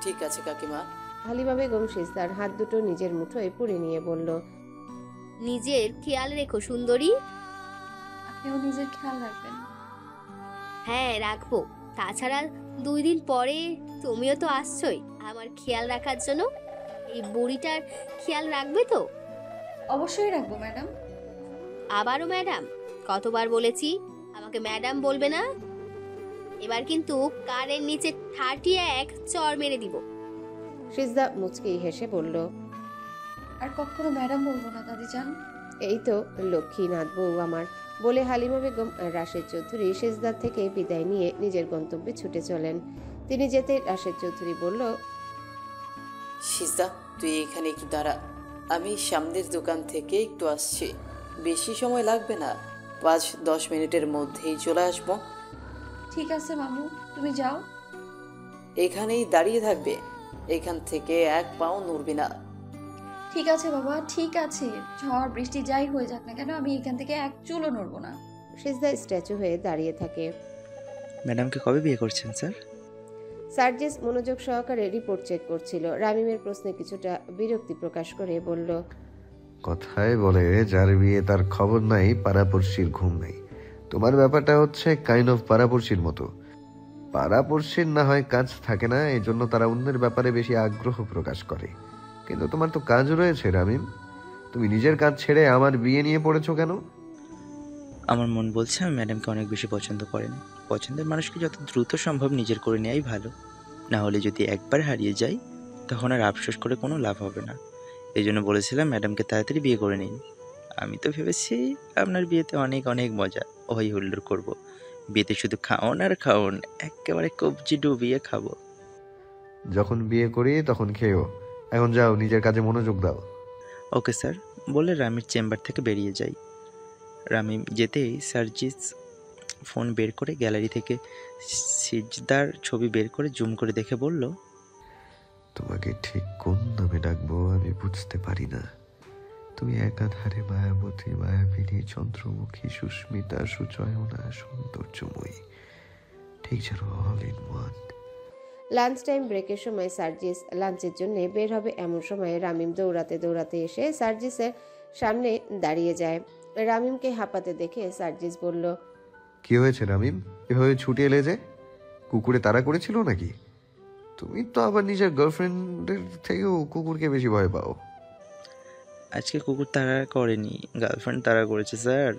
ঠিক আছে কাকিমা। হালিমা বেগম সিজদার হাত দুটো নিজের মুঠোয় পুড়ে নিয়ে বলল, নিজের খেয়াল রেখো সুন্দরী। আপনিও নিজের খেয়াল রাখবেন। হ্যাঁ রাখবো। তাছাড়া 2 দিন পরে তুমিও তো আসছোই আমার খেয়াল রাখার জন্য। এই বুড়িটার খেয়াল রাখবে তো? অবশ্যই রাখবো ম্যাডাম। আবারও ম্যাডাম? কতবার বলেছি আমাকে ম্যাডাম বলবে না। এবার কিন্তু কারের নিচে 31 চড় মেরে দিব। সিজদা মুচকি হেসে বলল, আর কখনো ম্যাডাম বলবো না দাদিজান। এই তো লক্ষ্মীনাথ বউ আমার, বলে হালিমা বেগম আর রাশেদ চৌধুরী সিজদার থেকে বিদায় নিয়ে নিজের গন্তব্যে ছুটে চলেন। তিনি যেতে রাশেদ চৌধুরী বলল, সিজদা তুই এখানে একটু দাঁড়া, আমি সামনের দোকান থেকে একটু আসছি। বেশি সময় লাগবে না, 5-10 মিনিটের মধ্যেই চলে আসবো। ঠিক আছে মামু, তুমি যাও। এখানেই দাঁড়িয়ে থাকবে, এখান থেকে 1 পাও নড়বি না। ঠিক আছে বাবা, ঠিক আছে। ঝড় বৃষ্টি যাই হয়ে যাক না কেন, আমি এখান থেকে 1 চুলও নড়বো না। সিজদা স্ট্যাচু হয়ে দাঁড়িয়ে থাকে। ম্যাডামকে কবে বিয়ে করছেন স্যার? সার্জিস মনোযোগ সহকারে রিপোর্ট চেক করছিল। রামিমের প্রশ্নে কিছুটা বিরক্তি প্রকাশ করে বলল, কথায় বলে যার বিয়ে তার খবর নাই, পাড়াপড়শির ঘুম নাই। তোমার ব্যাপারটা হচ্ছে কাইন্ড অফ পাড়াপড়শির মতো। পাড়াপড়শির না হয় কাজ থাকে না, এই জন্য তারা অন্যের ব্যাপারে বেশি আগ্রহ প্রকাশ করে। কিন্তু তোমার তো কাজ রয়েছে রামিম, তুমি নিজের কাজ ছেড়ে আমার বিয়ে নিয়ে পড়েছো কেন? আমার মন বলছে আমি ম্যাডামকে অনেক বেশি পছন্দ করেন। পছন্দের মানুষকে যত দ্রুত সম্ভব নিজের করে নেওয়াই ভালো। না হলে যদি একবার হারিয়ে যায় তখন আর আফসোস করে কোনো লাভ হবে না। এই জন্য বলেছিলাম ম্যাডামকে তাড়াতাড়ি বিয়ে করে নিন। আমি তো ভেবেছি আপনার বিয়েতে অনেক অনেক মজা হই হুল্লোড় করবো। বিয়েতে শুধু খাওন আর খাওন, একেবারে কবজি ডুবিয়ে খাবো। যখন বিয়ে করি তখন খেয়েও। এখন যাও, নিজের কাজে মনোযোগ দাও। ওকে স্যার বলে রামির চেম্বার থেকে বেরিয়ে যাই। রামি যেতেই সার্জিস ফোন বের করে গ্যালারি থেকে সিজদার ছবি বের করে জুম করে দেখে বলল, তোমাকে ঠিক কোন নামে ডাকবো আমি বুঝতে পারি না। তুমি একাধারে মায়াবতী, মায়াবিনী, চন্দ্রমুখী, সুস্মিতা, সুচয়না, সৌন্দর্যময়ী, ঠিক যেন all in one. Lunch time ব্রেকের সময় সার্জিস লাঞ্চের জন্য বের হবে, এমন সময় রামিম দৌড়াতে দৌড়াতে এসে সার্জিসের সামনে দাঁড়িয়ে যায়। রামিমকে হাঁপাতে দেখে সার্জিস বলল, কি হয়েছে রামিম, এভাবে ছুটে এলে যে? কুকুরে তাড়া করেছিল নাকি? তুমি তো আবার নিজের গার্লফ্রেন্ডের থেকেও কুকুরকে বেশি ভয় পাও। আজকে কুকুর তাড়া করেনি, গার্লফ্রেন্ড তাড়া করেছে স্যার।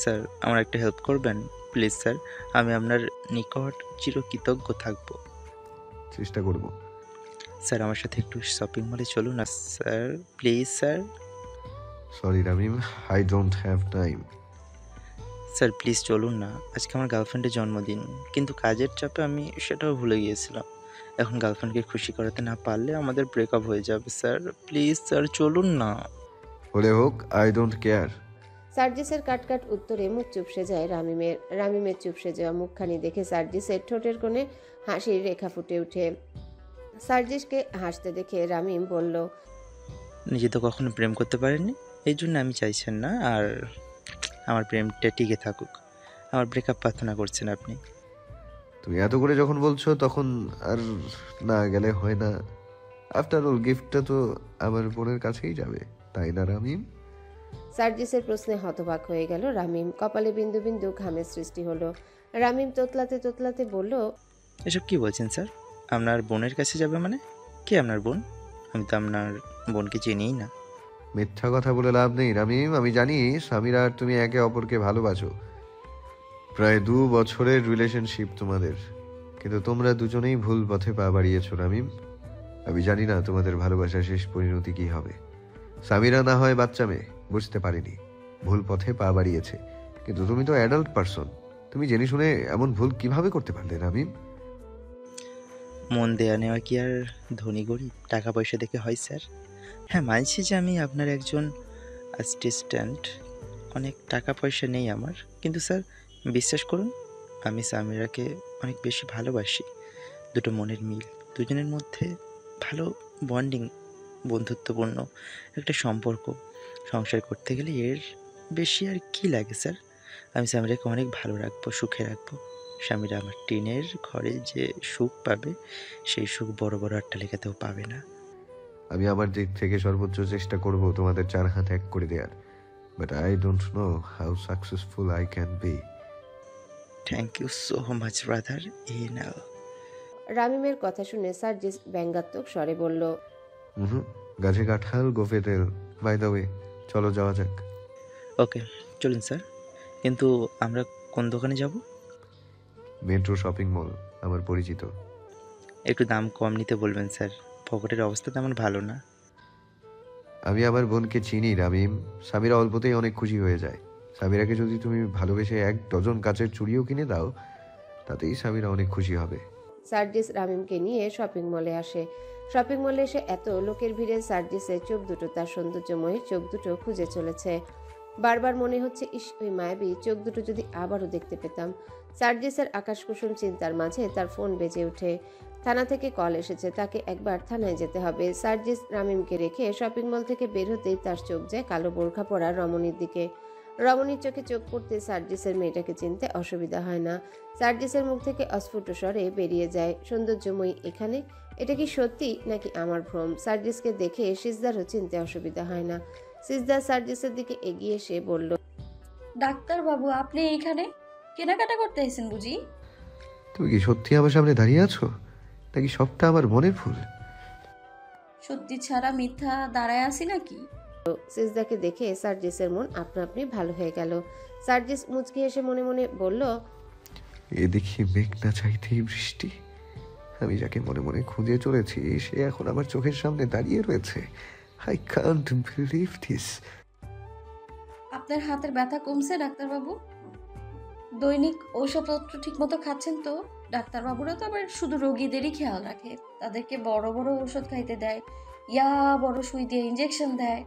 স্যার আমার একটা হেল্প করবেন প্লিজ স্যার, আমি আপনার নিকট চিরকৃতজ্ঞ থাকব। চেষ্টা করব। স্যার আমার সাথে একটু শপিং মলে চলুন না sir, please sir. Sorry Ramim, I don't have time. Sir please চলুন না, আজকে আমার গার্লফ্রেন্ডের জন্মদিন, কিন্তু কাজের চাপে আমি সেটাও ভুলে গিয়েছিলাম। এখন গার্লফ্রেন্ডকে খুশি করাতে না পারলে আমাদের ব্রেকআপ হয়ে যাবে স্যার, প্লিজ স্যার চলুন না। হলে হোক, আই ডোন্ট কেয়ার। সার্জিসের কাটকাট উত্তরে মুখ চুপসে যায় রামিমের। রামিমের চুপসে যাওয়া মুখখানি দেখে সার্জিসের ঠোঁটের কোণে হাসির রেখা ফুটে ওঠে। সার্জিসকে হাসতে দেখে রামিম বলল, নিজে তো কখনো প্রেম করতে পারেননি, এই জন্য আমি চাইছেন না আর আমার প্রেমটা টিকে থাকুক। আমার ব্রেকআপ প্রার্থনা করছেন আপনি। তুমি এত করে যখন বলছো তখন আর না গেলে হয় না। আফটার অল গিফটটা তো আমার বোনের কাছেই যাবে, তাই না রামিম? সার্জিসের প্রশ্নে হতবাক হয়ে গেল রামিম। কপালে বিন্দু বিন্দু ঘামের সৃষ্টি হলো। রামিম তোতলাতে তোতলাতে বলল, এসব কি বলছেন স্যার? আপনার বোনের কাছে যাবে মানে? কে আপনার বোন? আমি তো আপনার বোনকে চিনিই না। মিথ্যা কথা বলে লাভ নেই রামিম, আমি জানি সামিরা আর তুমি একে অপরকে ভালোবাসো। প্রায় 2 বছরের রিলেশনশিপ তোমাদের, কিন্তু তোমরা দুজনেই ভুল পথে পা বাড়িয়েছো রামিম। আমি জানি না তোমাদের ভালোবাসার শেষ পরিণতি কি হবে। সামিরা না হয় বাচ্চা মেয়ে, বুঝতে পারিনি, ভুল পথে পা বাড়িয়েছে, কিন্তু তুমি তো অ্যাডাল্ট পারসন, তুমি জেনে শুনে এমন ভুল কিভাবে করতে পারলে রামিম? মন দেয়া নেওয়া কি আর ধনী গরিব টাকা পয়সা দেখে হয় স্যার? হ্যাঁ মানছি যে আমি আপনার একজন অ্যাসিস্ট্যান্ট, অনেক টাকা পয়সা নেই আমার, কিন্তু স্যার বিশ্বাস করুন আমি সামিরাকে অনেক বেশি ভালোবাসি। দুটো মনের মিল, দুজনের মধ্যে ভালো বন্ডিং, বন্ধুত্বপূর্ণ একটা সম্পর্ক। সংসার করতে গেলে এর বেশি আর কি লাগে স্যার? আমি সামিরাকে অনেক ভালো রাখবো, সুখে রাখবো। স্বামীরা আমার টিনের ঘরে যে সুখ পাবে সেই সুখ বড় বড় অট্টালিকাতেও পাবে না। আমি আমার দিক থেকে সর্বোচ্চ চেষ্টা করব তোমাদের 4 হাত এক করে দেওয়ার, but I don't know how successful I can be. Thank you so much brother. এই নাও। রামিমের কথা শুনে সার্জিস ব্যঙ্গাত্মক স্বরে বলল, গাছে কাঁঠাল গোফে তেল। বাই দ্য ওয়ে, চলো যাওয়া যাক। ওকে চলুন স্যার, কিন্তু আমরা কোন দোকানে যাব? মেট্রো শপিং মল, আমার পরিচিত। একটু দাম কম নিতে বলবেন স্যার, পকেটের অবস্থা তেমন ভালো না। আমি আমার বোনকে চিনি রামিম, সামিরা অল্পতেই অনেক খুশি হয়ে যায়। সামিরাকে যদি তুমি ভালোবেসে 1 ডজন কাচের চুড়িও কিনে দাও, তাতেই সামিরা অনেক খুশি হবে। সার্জিস রামিমকে নিয়ে শপিং মলে আসে। শপিং মলে এসে এত লোকের ভিড়ে সার্জিসের চোখ দুটো তার সৌন্দর্যময়ী চোখ দুটো খুঁজে চলেছে। বারবার মনে হচ্ছে, ইস, ওই মায়াবী চোখ দুটো যদি আবারও দেখতে পেতাম। সার্জিসের আকাশকুসুম চিন্তার মাঝে তার ফোন বেজে ওঠে। থানা থেকে কল এসেছে, তাকে একবার থানায় যেতে হবে। সার্জিস রামিমকে রেখে শপিং মল থেকে বের হতেই তার চোখ যায় কালো বোরখা পরা রমণীর দিকে। রমণীর চোখে চোখ পড়তে সার্জিসের মেয়েটাকে চিনতে অসুবিধা হয় না। সার্জিসের মুখ থেকে অস্ফুট স্বরে বেরিয়ে যায়, সৌন্দর্যময়ী এখানে? এটা কি সত্যি নাকি আমার ভ্রম? সার্জিসকে দেখে সিজদারও চিনতে অসুবিধা হয় না। সিজদার সার্জিসের দিকে এগিয়ে এসে বলল, ডাক্তার বাবু আপনি এইখানে কেনাকাটা করতে এসেছেন বুঝি? তুমি কি সত্যি আমার সামনে দাঁড়িয়ে আছো, নাকি সবটা আমার মনের ভুল? সত্যি ছাড়া মিথ্যা দাঁড়ায় আসি নাকি? সিজদাকে দেখে সার্জিসের মন আপনা আপনি ভালো হয়ে গেল। সার্জিস মুচকি হেসে মনে মনে বলল, এ দেখি মেঘ না চাইতেই বৃষ্টি। আমি যাকে মনে মনে খুঁজে চলেছি সে এখন আমার চোখের সামনে দাঁড়িয়ে রয়েছে। I can't believe this. আপনার হাতের ব্যথা কমছে ডাক্তারবাবু? দৈনিক ঔষধপত্র ঠিকমতো খাচ্ছেন তো? ডাক্তারবাবুরা তো আবার শুধু রোগীদেরই খেয়াল রাখে, তাদেরকে বড় বড় ঔষধ খাইতে দেয়, বড় সুই দিয়ে ইঞ্জেকশন দেয়,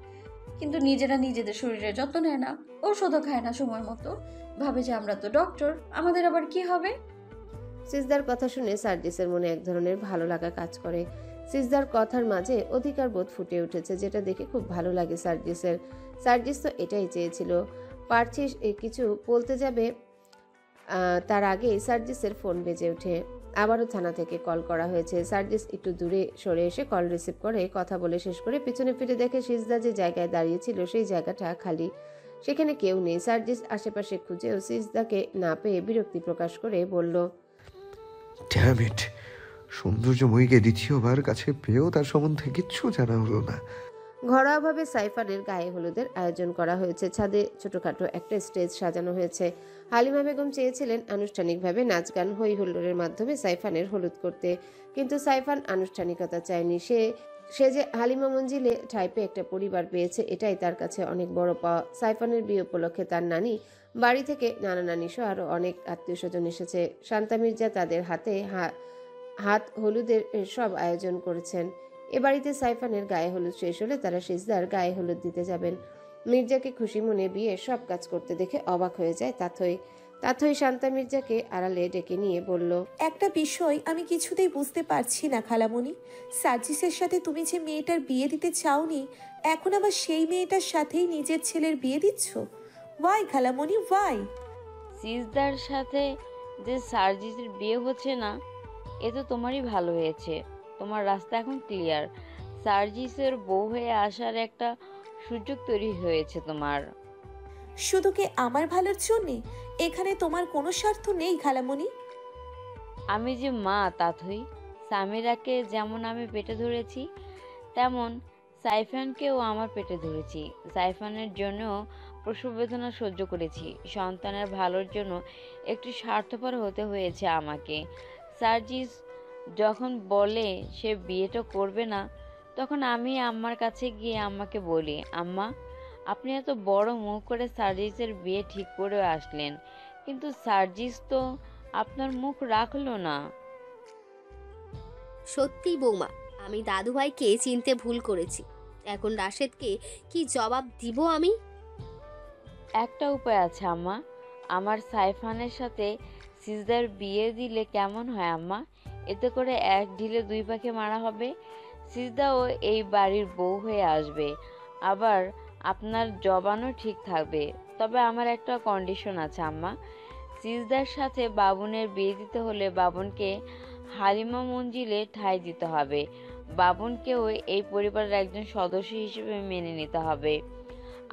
কিন্তু নিজেরা নিজেদের শরীরের যত্ন নেয় না, ঔষধও খায় না সময় মতো। ভাবে যে আমরা তো ডক্টর, আমাদের আবার কি হবে? সিজদার কথা শুনে সার্জিসের মনে এক ধরনের ভালো লাগা কাজ করে। সিজদার কথার মাঝে অধিকার বোধ ফুটে উঠেছে, যেটা দেখে খুব ভালো লাগে সার্জিসের। সার্জিস তো এটাই চেয়েছিল। পারছিস কিছু বলতে যাবে, তার আগে সার্জিসের ফোন বেজে ওঠে। আবারও থানা থেকে কল করা হয়েছে। সার্জিস একটু দূরে সরে এসে কল রিসিভ করে কথা বলে শেষ করে পিছনে ফিরে দেখে সিজদা যে জায়গায় দাঁড়িয়েছিল সেই জায়গাটা খালি, সেখানে কেউ নেই। সার্জিস আশেপাশে খুঁজেও সিজদাকে না পেয়ে বিরক্তি প্রকাশ করে বলল, ড্যাম ইট, সৌন্দর্যময়ীকে দ্বিতীয়বার কাছে পেয়েও তার সম্বন্ধে কিচ্ছু জানা হলো না। ঘরোয়াভাবে সাইফানের গায়ে হলুদের আয়োজন করা হয়েছে। ছাদে ছোটখাটো একটা স্টেজ সাজানো হয়েছে। হালিমা বেগম চেয়েছিলেন আনুষ্ঠানিকভাবে নাচ গান হই হুল্লোড়ের মাধ্যমে সাইফানের হলুদ করতে, কিন্তু সাইফান আনুষ্ঠানিকতা চায়নি। সে যে হালিমা মঞ্জিলে ঠাইপে একটা পরিবার পেয়েছে, এটাই তার কাছে অনেক বড় পাওয়া। সাইফানের বিয়ে উপলক্ষে তার নানি বাড়ি থেকে নানা নানি সহ আরও অনেক আত্মীয় স্বজন এসেছে। শান্তা মির্জা তাদের হাতে হাত হলুদের সব আয়োজন করেছেন। এ বাড়িতে সাইফানের গায়ে হলুদ শেষ হলে তারা সিজদার গায়ে হলুদ দিতে যাবেন। মির্জাকে খুশি মনে বিয়ে সব কাজ করতে দেখে অবাক হয়ে যায় তাথই শান্তা মির্জাকে আড়ালে ডেকে নিয়ে বলল, একটা বিষয় আমি কিছুতেই বুঝতে পারছি না খালামণি, সার্জিসের সাথে তুমি যে মেয়েটার বিয়ে দিতে চাওনি, এখন আবার সেই মেয়েটার সাথেই নিজের ছেলের বিয়ে দিচ্ছ। ওয়াই খালামণি, ওয়াই? সিজদার সাথে যে সার্জিসের বিয়ে হচ্ছে না, এ তো তোমারই ভালো হয়েছে। তোমার রাস্তা এখন ক্লিয়ার। সার্জিসের বউ হয়ে আসার একটা সুযোগ তৈরি হয়েছে তোমার। শুধু কি আমার ভালোর জন্যে? এখানে তোমার কোনো স্বার্থ নেই খালামণি। আমি যে মা তাথই, সামিরাকে যেমন আমি পেটে ধরেছি, তেমন সাইফানকেও আমার পেটে ধরেছি। সাইফানের জন্য প্রসব বেদনা সহ্য করেছি। সন্তানের ভালোর জন্য একটু স্বার্থপর হতে হয়েছে আমাকে। সার্জিস যখন বলে সে বিয়েটা করবে না, তখন আমি আম্মার কাছে গিয়ে আম্মাকে বলি, আম্মা, আপনি এত বড় মুখ করে সার্জিসের বিয়ে ঠিক করে আসলেন, কিন্তু সার্জিস তো আপনার মুখ রাখলো না। সত্যি বৌমা, আমি দাদুভাইকে চিনতে ভুল করেছি। এখন রাশেদকে কি জবাব দিব আমি? একটা উপায় আছে আম্মা, আমার সাইফানের সাথে সিজদার বিয়ে দিলে কেমন হয় আম্মা? এতে করে এক ঢিলে দুই পাখি মারা হবে। সিজদাও এই বাড়ির বউ হয়ে আসবে, আবার আপনার জবানও ঠিক থাকবে। তবে আমার একটা কন্ডিশন আছে আম্মা, সিজদার সাথে বাবুনের বিয়ে দিতে হলে বাবুনকে হালিমা মঞ্জিলে ঠাঁই দিতে হবে। বাবুনকেও এই পরিবারের একজন সদস্য হিসেবে মেনে নিতে হবে।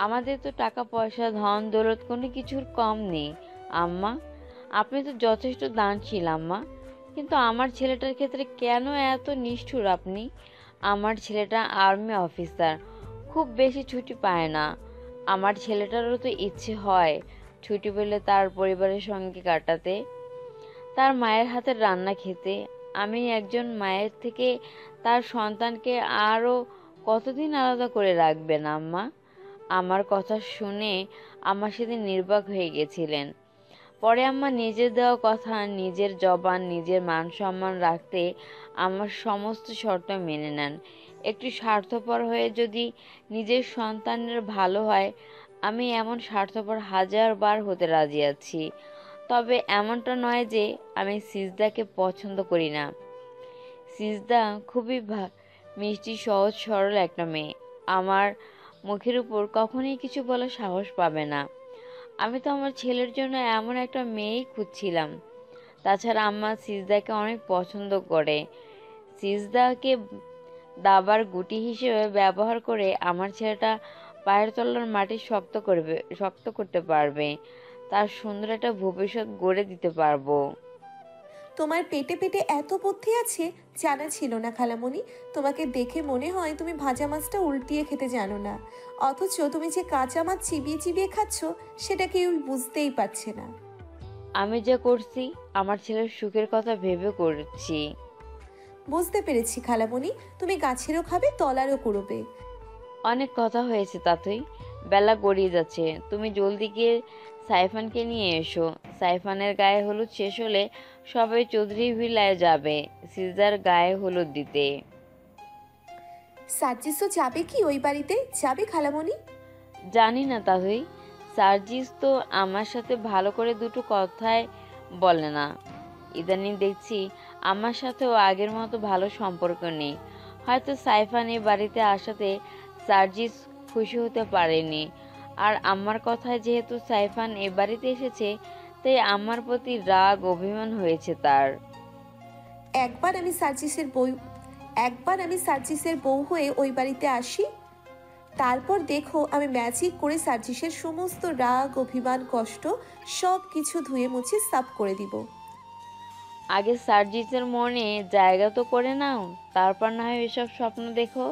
আমাদের তো টাকা পয়সা ধন দৌলত কোনো কিছুর কম নেই আম্মা। আপনি তো যথেষ্ট দানশীল আম্মা, কিন্তু আমার ছেলেটার ক্ষেত্রে কেন এত নিষ্ঠুর আপনি? আমার ছেলেটা আর্মি অফিসার, খুব বেশি ছুটি পায় না। আমার ছেলেটারও তো ইচ্ছে হয় ছুটি পেলে তার পরিবারের সঙ্গে কাটাতে, তার মায়ের হাতের রান্না খেতে। আমি একজন মায়ের থেকে তার সন্তানকে আরও কতদিন আলাদা করে রাখবেন আম্মা? আমার কথা শুনে আম্মা সেদিন নির্বাক হয়ে গেছিলেন। পরে আম্মা নিজের দেওয়া কথা, নিজের জবান, নিজের মান সম্মান রাখতে আমার সমস্ত শর্ত মেনে নেন। একটু স্বার্থপর হয়ে যদি নিজের সন্তানের ভালো হয়, আমি এমন স্বার্থপর 1000 বার হতে রাজি আছি। তবে এমনটা নয় যে আমি সিজদাকে পছন্দ করি না। সিজদা খুবই মিষ্টি, সহজ সরল একটা মেয়ে। আমার মুখের উপর কখনোই কিছু বলার সাহস পাবে না। আমি তো আমার ছেলের জন্য এমন একটা মেয়েই খুঁজছিলাম। তাছাড়া আম্মা সিজদাকে অনেক পছন্দ করে। সিজদাকে দাবার গুটি হিসেবে ব্যবহার করে আমার ছেলেটা পায়ের তলার মাটি শক্ত করতে পারবে। তার সুন্দর একটা ভবিষ্যৎ গড়ে দিতে পারবো। তোমার পেটে পেটে এত বুদ্ধি আছে, জানা ছিল না খালামণি। তোমাকে দেখে মনে হয় তুমি ভাজা মাছটা উল্টিয়ে খেতে জানো না, অথচ তুমি যে কাঁচা মাছ চিবিয়ে চিবিয়ে খাচ্ছ সেটা কেউ বুঝতেই পারছে না। আমি যা করছি আমার ছেলের সুখের কথা ভেবে করছি। বুঝতে পেরেছি খালামণি, তুমি গাছেরও খাবে তলারও কুড়োবে। অনেক কথা হয়েছে তাতই, বেলা গড়িয়ে যাচ্ছে। তুমি জলদি গিয়ে সাইফানকে নিয়ে এসো। সাইফানের গায়ে হলুদ শেষ হলে সবাই চৌধুরী ভিলায় যাবে সিজার গায়ে হলুদ দিতে। সার্জিসও যাবে কি ওই বাড়িতে? যাবে খালামণি? জানি না তাতই, সার্জিস তো আমার সাথে ভালো করে দুটো কথাই বলে না। ইদানিং দেখছি আমার সাথেও আগের মতো ভালো সম্পর্ক নেই। হয়তো সাইফান এই বাড়িতে আসাতে সার্জিস খুশি হতে পারেনি। আর আমার কথায় যেহেতু সাইফান এ বাড়িতে এসেছে, তাই আমার প্রতি রাগ অভিমান হয়েছে তার। একবার আমি সার্জিসের বউ হয়ে ওই বাড়িতে আসি, তারপর দেখো আমি ম্যাজিক করে সার্জিসের সমস্ত রাগ অভিমান কষ্ট সব কিছু ধুয়ে মুছে সাফ করে দিব। আগে সার্জিসের মনে জায়গা তো করে নাও, তারপর না হয় এসব স্বপ্ন দেখো।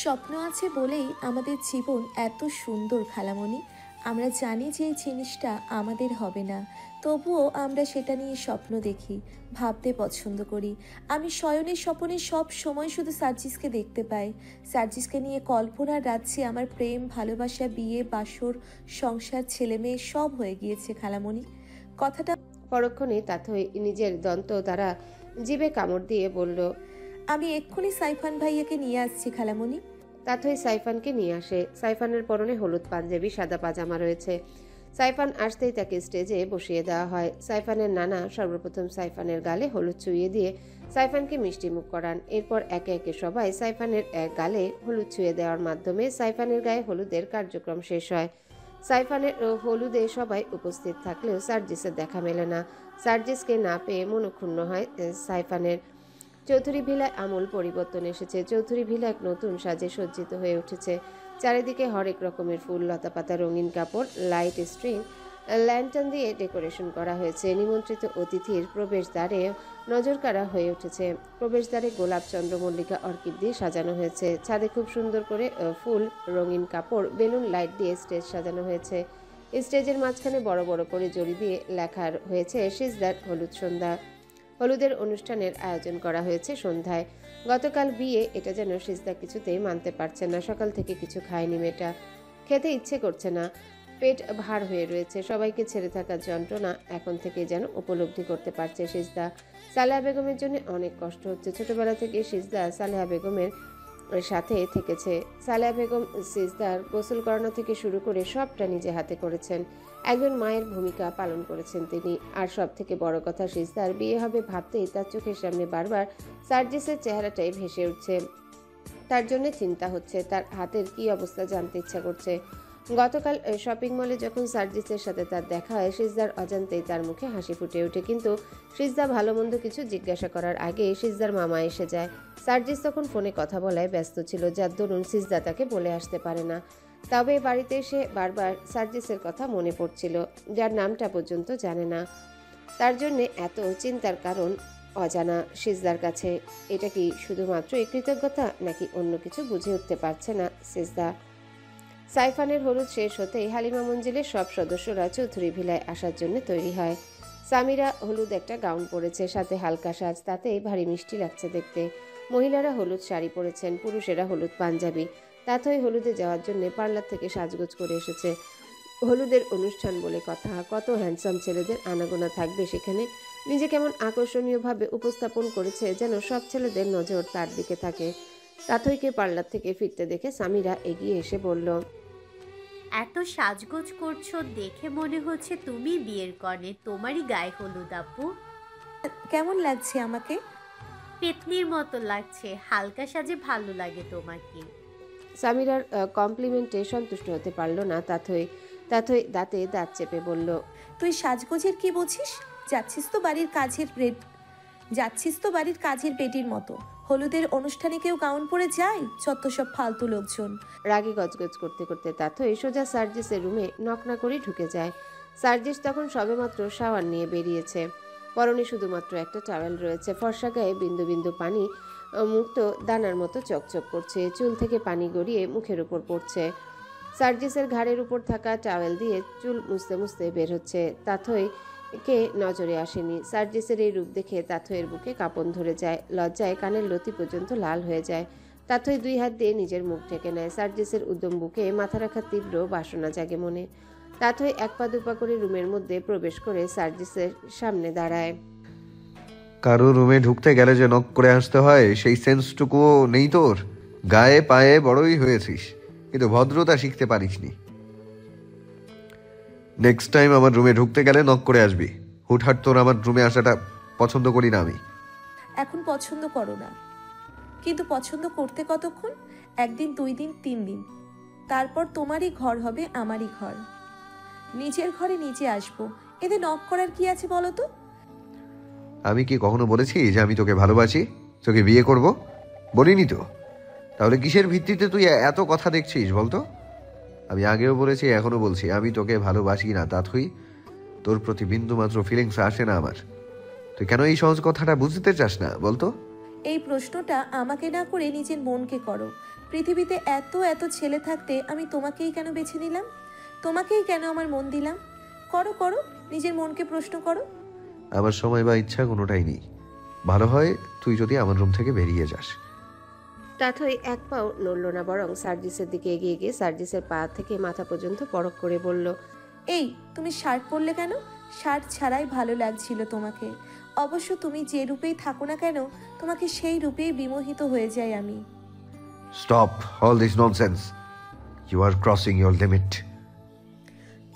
স্বপ্ন আছে বলেই আমাদের জীবন এত সুন্দর খালামণি। আমরা জানি যে এই জিনিসটা আমাদের হবে না, তবুও আমরা সেটা নিয়ে স্বপ্ন দেখি, ভাবতে পছন্দ করি। আমি শয়নের স্বপ্নে সব সময় শুধু সার্জিসকে দেখতে পাই। সার্জিসকে নিয়ে কল্পনার রাজ্যে আমার প্রেম, ভালোবাসা, বিয়ে, বাসর, সংসার, ছেলে মেয়ে সব হয়ে গিয়েছে খালামণি। কথাটা পরক্ষণে তাথই নিজের দন্ত দ্বারা জিভে কামড় দিয়ে বলল, আমি এক্ষুনি সাইফান ভাইয়াকে নিয়ে আসছি খালামণি। তাথই সাইফানকে নিয়ে আসে। সাইফানের পরনে হলুদ পাঞ্জাবি, সাদা পাজামা রয়েছে। সাইফান আসতেই তাকে স্টেজে বসিয়ে দেওয়া হয়। সাইফানের নানা সর্বপ্রথম সাইফানের গালে হলুদ ছুঁয়ে দিয়ে সাইফানকে মিষ্টি মুখ করান। এরপর একে একে সবাই সাইফানের গালে হলুদ ছুঁয়ে দেওয়ার মাধ্যমে সাইফানের গায়ে হলুদের কার্যক্রম শেষ হয়। সাইফানের হলুদে সবাই উপস্থিত থাকলেও সার্জিসের দেখা মেলে না। সার্জিসকে না পেয়ে মনক্ষুণ্ণ হয় সাইফানের। চৌধুরী ভিলায় আমূল পরিবর্তন এসেছে। চৌধুরী ভিলা এক নতুন সাজে সজ্জিত হয়ে উঠেছে। চারিদিকে হরেক রকমের ফুল, লতাপাতা, রঙিন কাপড়, লাইট, স্ট্রিং, ল্যান্টার্ন দিয়ে ডেকোরেশন করা হয়েছে। নিমন্ত্রিত অতিথির প্রবেশদ্বারে নজরকাড়া হয়ে উঠেছে। প্রবেশদ্বারে গোলাপ, চন্দ্রমল্লিকা, অর্কিড দিয়ে সাজানো হয়েছে। ছাদে খুব সুন্দর করে ফুল, রঙিন কাপড়, বেলুন, লাইট দিয়ে স্টেজ সাজানো হয়েছে। স্টেজের মাঝখানে বড় বড় করে জড়ি দিয়ে লেখা হয়েছে সিজদার হলুদ সন্ধ্যা। হলুদের অনুষ্ঠানের আয়োজন করা হয়েছে সন্ধ্যায়। গতকাল বিয়ে, এটা যেন সিজদা কিছুতেই মানতে পারছে না। সকাল থেকে কিছু খায়নি মেয়েটা, খেতে ইচ্ছে করছে না, পেট ভার হয়ে রয়েছে। সবাইকে ছেড়ে থাকার যন্ত্রণা এখন থেকে যেন উপলব্ধি করতে পারছে সিজদা। সালেহা বেগমের জন্য অনেক কষ্ট হচ্ছে। ছোটবেলা থেকে সিজদা সালেহা বেগমের সাথে থেকেছে। সালেহা বেগম সিজদার গোসল করানো থেকে শুরু করে সবটা নিজে হাতে করেছেন। একজন মায়ের ভূমিকা পালন করেছেন তিনি। আর সব থেকে বড় কথা, সিজদার বিয়ে হবে ভাবতেই তার চোখের সামনে বারবার সার্জিসের চেহারাটাই ভেসে উঠছে। তার জন্য চিন্তা হচ্ছে, তার হাতের কি অবস্থা জানতে ইচ্ছা করছে। গতকাল শপিং মলে যখন সার্জিসের সাথে তার দেখা হয়, সিজদার অজান্তেই তার মুখে হাসি ফুটে ওঠে। কিন্তু সিজদা ভালো মন্দ কিছু জিজ্ঞাসা করার আগে সিজদার মামা এসে যায়। সার্জিস তখন ফোনে কথা বলায় ব্যস্ত ছিল, যার দরুন সিজদা তাকে বলে আসতে পারে না। তবে বাড়িতে এসে বারবার সার্জিসের কথা মনে পড়ছিল, যার নামটা পর্যন্ত জানে না। তার জন্য এত চিন্তার কারণ অজানা সিজদার কাছে। এটা কি শুধুমাত্র কৃতজ্ঞতা, নাকি অন্য কিছু বুঝে উঠতে পারছে না সিজদা। সাইফানের হলুদ শেষ হতেই হালিমা মঞ্জিলের সব সদস্যরা চৌধুরী ভিলায় আসার জন্য তৈরি হয়। সামিরা হলুদ একটা গাউন পরেছে, সাথে হালকা সাজ, তাতেই ভারী মিষ্টি লাগছে দেখতে। মহিলারা হলুদ শাড়ি পরেছেন, পুরুষেরা হলুদ পাঞ্জাবি। তাতই হলুদে যাওয়ার জন্য পার্লার থেকে সাজগোজ করে এসেছে। হলুদের অনুষ্ঠান বলে কথা, কত হ্যান্ডসাম ছেলেদের আনাগোনা থাকবে সেখানে। নিজে কেমন আকর্ষণীয়ভাবে উপস্থাপন করেছে, যেন সব ছেলেদের নজর তার দিকে থাকে। তাতইকে পার্লার থেকে ফিরতে দেখে সামিরা এগিয়ে এসে বলল, এত সাজগোজ করছো দেখে মনে হচ্ছে তুমি বিয়ের কনে, তোমারই গায়ে হলুদ। আপু, কেমন লাগছে আমাকে? পেতনির মতো লাগছে। হালকা সাজে ভালো লাগে তোমাকে। সামিরার কমপ্লিমেন্টে সন্তুষ্ট হতে পারল না তাতই দাঁতে দাঁত চেপে বলল, তুই সাজগোজের কি বুঝিস? যাচ্ছিস তো বাড়ির কাজের বেটির মতো। হলুদের অনুষ্ঠানে কেউ গাউন পরে যায়? যত সব ফালতু লোকজন। রাগে গজগজ করতে করতে তাতই সোজা সার্জিসের রুমে নকনা করে ঢুকে যায়। সার্জিস তখন সবেমাত্র শাওয়ার নিয়ে বেরিয়েছে। পরনে শুধুমাত্র একটা টাওয়েল রয়েছে। ফর্সা গায়ে বিন্দু বিন্দু পানি, মুক্ত দানার মতো চকচক করছে। চুল থেকে পানি গড়িয়ে মুখের উপর পড়ছে। সার্জিসের ঘাড়ের উপর থাকা টাওয়েল দিয়ে চুল মুছতে মুছতে বের হচ্ছে। তাতই কে নজরে আসেনি। সার্জিসের এই রূপ দেখে তাথইয়ের বুকে কাঁপন ধরে যায়, লজ্জায় কানের লতি পর্যন্ত লাল হয়ে যায়। তাথই 2 হাত দিয়ে নিজের মুখ ঢেকে নেয়। সার্জিসের উদ্যম বুকে মাথা রাখার তীব্র বাসনা জাগে মনে। তাথই 1 পা 2 পা করে রুমের মধ্যে প্রবেশ করে সার্জিসের সামনে দাঁড়ায়। কারো রুমে ঢুকতে গেলে যে নক করে আসতে হয় সেই সেন্সটুকুও নেই তোর। গায়ে পায়ে বড়ই হয়েছিস, কিন্তু ভদ্রতা শিখতে পারিসনি। নেক্সট টাইম আমার রুমে ঢুকতে গেলে নক করে আসবি। হুটহাট তোর আমার রুমে আসাটা পছন্দ করি না আমি। এখন পছন্দ করো না, কিন্তু পছন্দ করতে কতক্ষণ? 1 দিন, 2 দিন, 3 দিন, তারপর তোমারই ঘর হবে আমারই ঘর। নিজের ঘরে নিজে আসবো, এতে নক করার কি আছে বলো তো? আমি কি কখনো বলেছি যে আমি তোকে ভালোবাসি, তোকে বিয়ে করব? বলিনি তো। তাহলে কিসের ভিত্তিতে তুই এত কথা দেখছিস বলতো? আমি আগেও বলেছি, এখনো বলছি, আমি তোকে ভালোবাসি না তাথই। তোর প্রতি বিন্দু মাত্র ফিলিংস আসে না আমার। তুই কেন এই সহজ কথাটা বুঝতে চাস না বলতো? এই প্রশ্নটা আমাকে না করে নিজের মনকে করো। পৃথিবীতে এত এত ছেলে থাকতে আমি তোমাকেই কেন বেছে নিলাম? তোমাকেই কেন আমার মন দিলাম? করো করো, নিজের মনকে প্রশ্ন করো। আমার সময় বা ইচ্ছা কোনোটাই নেই। ভালো হয় তুই যদি আমার রুম থেকে বেরিয়ে যাস। তাথই 1 পাও নড়ল না, বরং সার্জিসের দিকে এগিয়ে গিয়ে সার্জিসের পা থেকে মাথা পর্যন্ত পরখ করে বলল, এই তুমি শার্ট পরলে কেন? শার্ট ছাড়াই ভালো লাগছিল তোমাকে। অবশ্য তুমি যে রূপেই থাকো না কেন, তোমাকে সেই রূপেই বিমোহিত হয়ে যাই আমি। Stop all this nonsense, you are crossing your limit.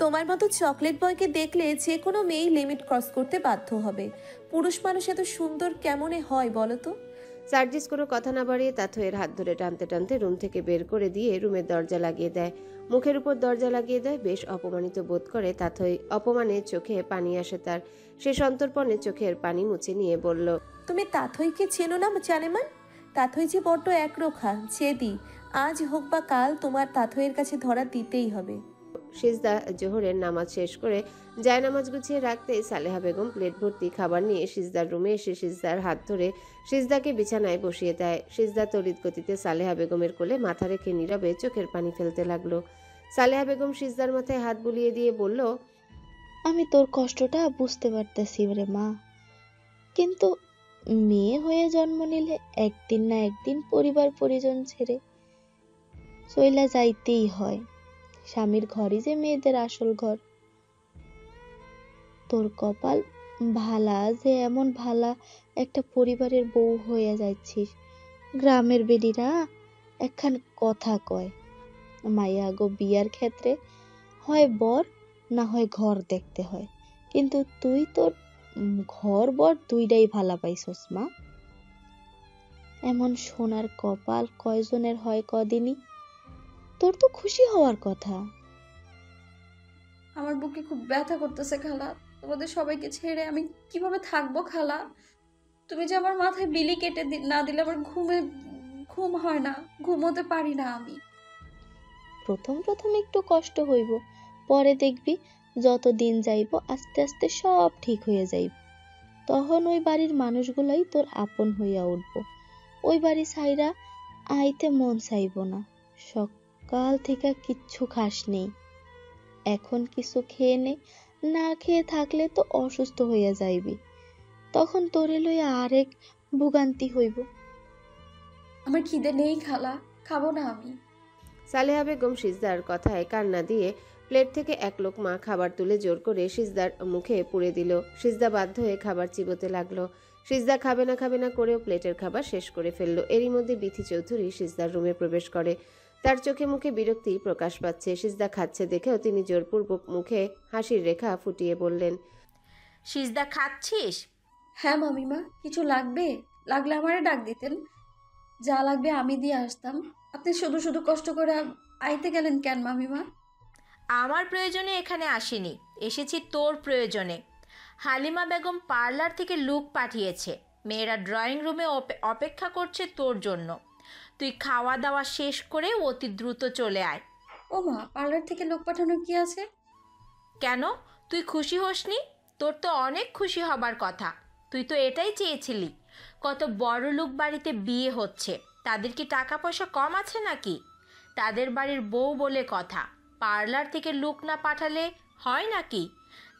তোমার মতো চকলেট বয়কে দেখলে যে কোনো মেয়েই লিমিট ক্রস করতে বাধ্য হবে। পুরুষ মানুষ এত সুন্দর কেমনে হয় বলো তো? সার্জিস কোনো কথা না বাড়িয়ে তাথইয়ের হাত ধরে টানতে টানতে রুম থেকে বের করে দিয়ে রুমের দরজা লাগিয়ে দেয়। মুখের উপর দরজা লাগিয়ে দেয়। বেশ অপমানিত বোধ করে তাথই। অপমানে চোখে পানি আসে তার। সে সন্তর্পণে চোখের পানি মুছে নিয়ে বলল, তুমি তাথইকে চেনো না জানেমান? তাথই যে বড্ড একরোখা, জেদি। আজ হোক বা কাল তোমার তাথইয়ের কাছে ধরা দিতেই হবে। সিজদা জোহরের নামাজ শেষ করে জায়নামাজ গুছিয়ে রাখতেই সালেহা বেগম প্লেট ভর্তি খাবার নিয়ে সিজদার রুমে এসে সিজদার হাত ধরে সিজদাকে বিছানায় বসিয়ে দেয়। সিজদা তড়িৎ গতিতে সালেহা বেগমের কোলে মাথা রেখে নীরবে চোখের পানি ফেলতে লাগলো। সালেহা বেগম সিজদার মাথায় হাত বুলিয়ে দিয়ে বলল, আমি তোর কষ্টটা বুঝতে পারতেছি রে মা, কিন্তু মেয়ে হয়ে জন্ম নিলে একদিন না একদিন পরিবার পরিজন ছেড়ে চইলা যাইতেই হয়। স্বামীর ঘরই যে মেয়েদের আসল ঘর। তোর কপাল ভালা যে এমন ভালা একটা পরিবারের বউ হয়ে যাচ্ছিস। গ্রামের বেডিরা একখান কথা কয়, মাইয়া গো বিয়ার ক্ষেত্রে হয় বর না হয় ঘর দেখতে হয়, কিন্তু তুই তোর ঘর বর দুইটাই ভালা পাইছস মা। এমন সোনার কপাল কয়জনের হয় কদিনই। তোর তো খুশি হওয়ার কথা। আমার বুকে খুব ব্যথা করতেছে খালা। তোমাদের সবাইকে ছেড়ে আমি কিভাবে থাকবো খালা? তুমি যে আমার মাথায় বিলি কেটে না দিলে আমার ঘুম হয় না, ঘুমোতে পারি না আমি। প্রথম প্রথম একটু কষ্ট হইব, পরে দেখবি যত দিন যাইব আস্তে আস্তে সব ঠিক হয়ে যাইব। তখন ওই বাড়ির মানুষগুলাই তোর আপন হইয়া উঠব। ওই বাড়ি ছাইরা আইতে মন চাইব না। সকাল থেকে কিচ্ছু খাস নেই, এখন কিছু খেয়ে নে। না খেয়ে থাকলে তো অসুস্থ হইয়া যাইবি, তখন তোরে লইয়া আরেক ভোগান্তি হইব। আমার খিদে নেই খালা, খাবো না আমি। সালেহা বেগম সিজদার কথায় কান্না দিয়ে প্লেট থেকে 1 লোকমা খাবার তুলে জোর করে সিজদার মুখে পুরে দিল। সিজদা বাধ্য হয়ে খাবার চিবোতে লাগলো। সিজদা খাবে না করেও প্লেটের খাবার শেষ করে ফেললো। এরই মধ্যে বিথি চৌধুরী সিজদার রুমে প্রবেশ করে। তার চোখে মুখে বিরক্তি প্রকাশ পাচ্ছে। সিজদা খাচ্ছে দেখেও তিনি জোরপূর্বক মুখে হাসির রেখা ফুটিয়ে বললেন, সিজদা খাচ্ছিস? হ্যাঁ মামিমা, কিছু লাগবে? লাগলে আমারে ডাক দিতেন, যা লাগবে আমি দিয়ে আসতাম। আপনি শুধু শুধু কষ্ট করে আইতে গেলেন কেন মামিমা? আমার প্রয়োজনে এখানে আসিনি, এসেছি তোর প্রয়োজনে। হালিমা বেগম পার্লার থেকে লোক পাঠিয়েছে, মেয়েরা ড্রয়িং রুমে অপেক্ষা করছে তোর জন্য। তুই খাওয়া দাওয়া শেষ করে অতি দ্রুত চলে আয়। ও মা, পার্লার থেকে লোক পাঠানো কি আছে? কেন, তুই খুশি হসনি? তোর তো অনেক খুশি হবার কথা। তুই তো এটাই চেয়েছিলি। কত বড় লোক বাড়িতে বিয়ে হচ্ছে, তাদের কি টাকা পয়সা কম আছে নাকি? তাদের বাড়ির বউ বলে কথা, পার্লার থেকে লোক না পাঠালে হয় নাকি?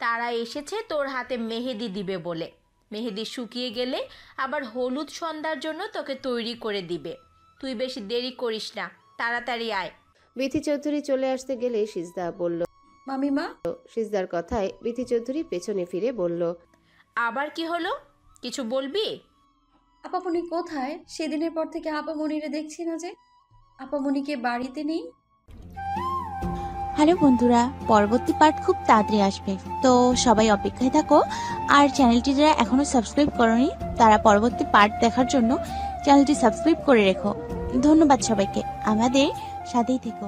তারা এসেছে তোর হাতে মেহেদি দিবে বলে। মেহেদি শুকিয়ে গেলে আবার হলুদ সন্ধ্যার জন্য তোকে তৈরি করে দিবে। তুই বেশি দেরি করিস না, তাড়াতাড়ি আয়। বিথি চৌধুরী চলে আসতে গেলে সিজদা বলল, মামিমা। সিজদার কথায় বিথি চৌধুরী পেছনে ফিরে বলল, আবার কি হলো, কিছু বলবি? আপামনি কোথায়? সেদিনের পর থেকে আপামনিরে দেখছি না যে। আপামনিকে বাড়িতে নেই। হ্যালো বন্ধুরা, পরবর্তী পার্ট খুব তাড়াতাড়ি আসবে, তো সবাই অপেক্ষায় থাকো। আর চ্যানেলটি যারা এখনো সাবস্ক্রাইব করনি তারা পরবর্তী পার্ট দেখার জন্য চ্যানেলটি সাবস্ক্রাইব করে রেখো। ধন্যবাদ সবাইকে, আমাদের সাথেই থেকো।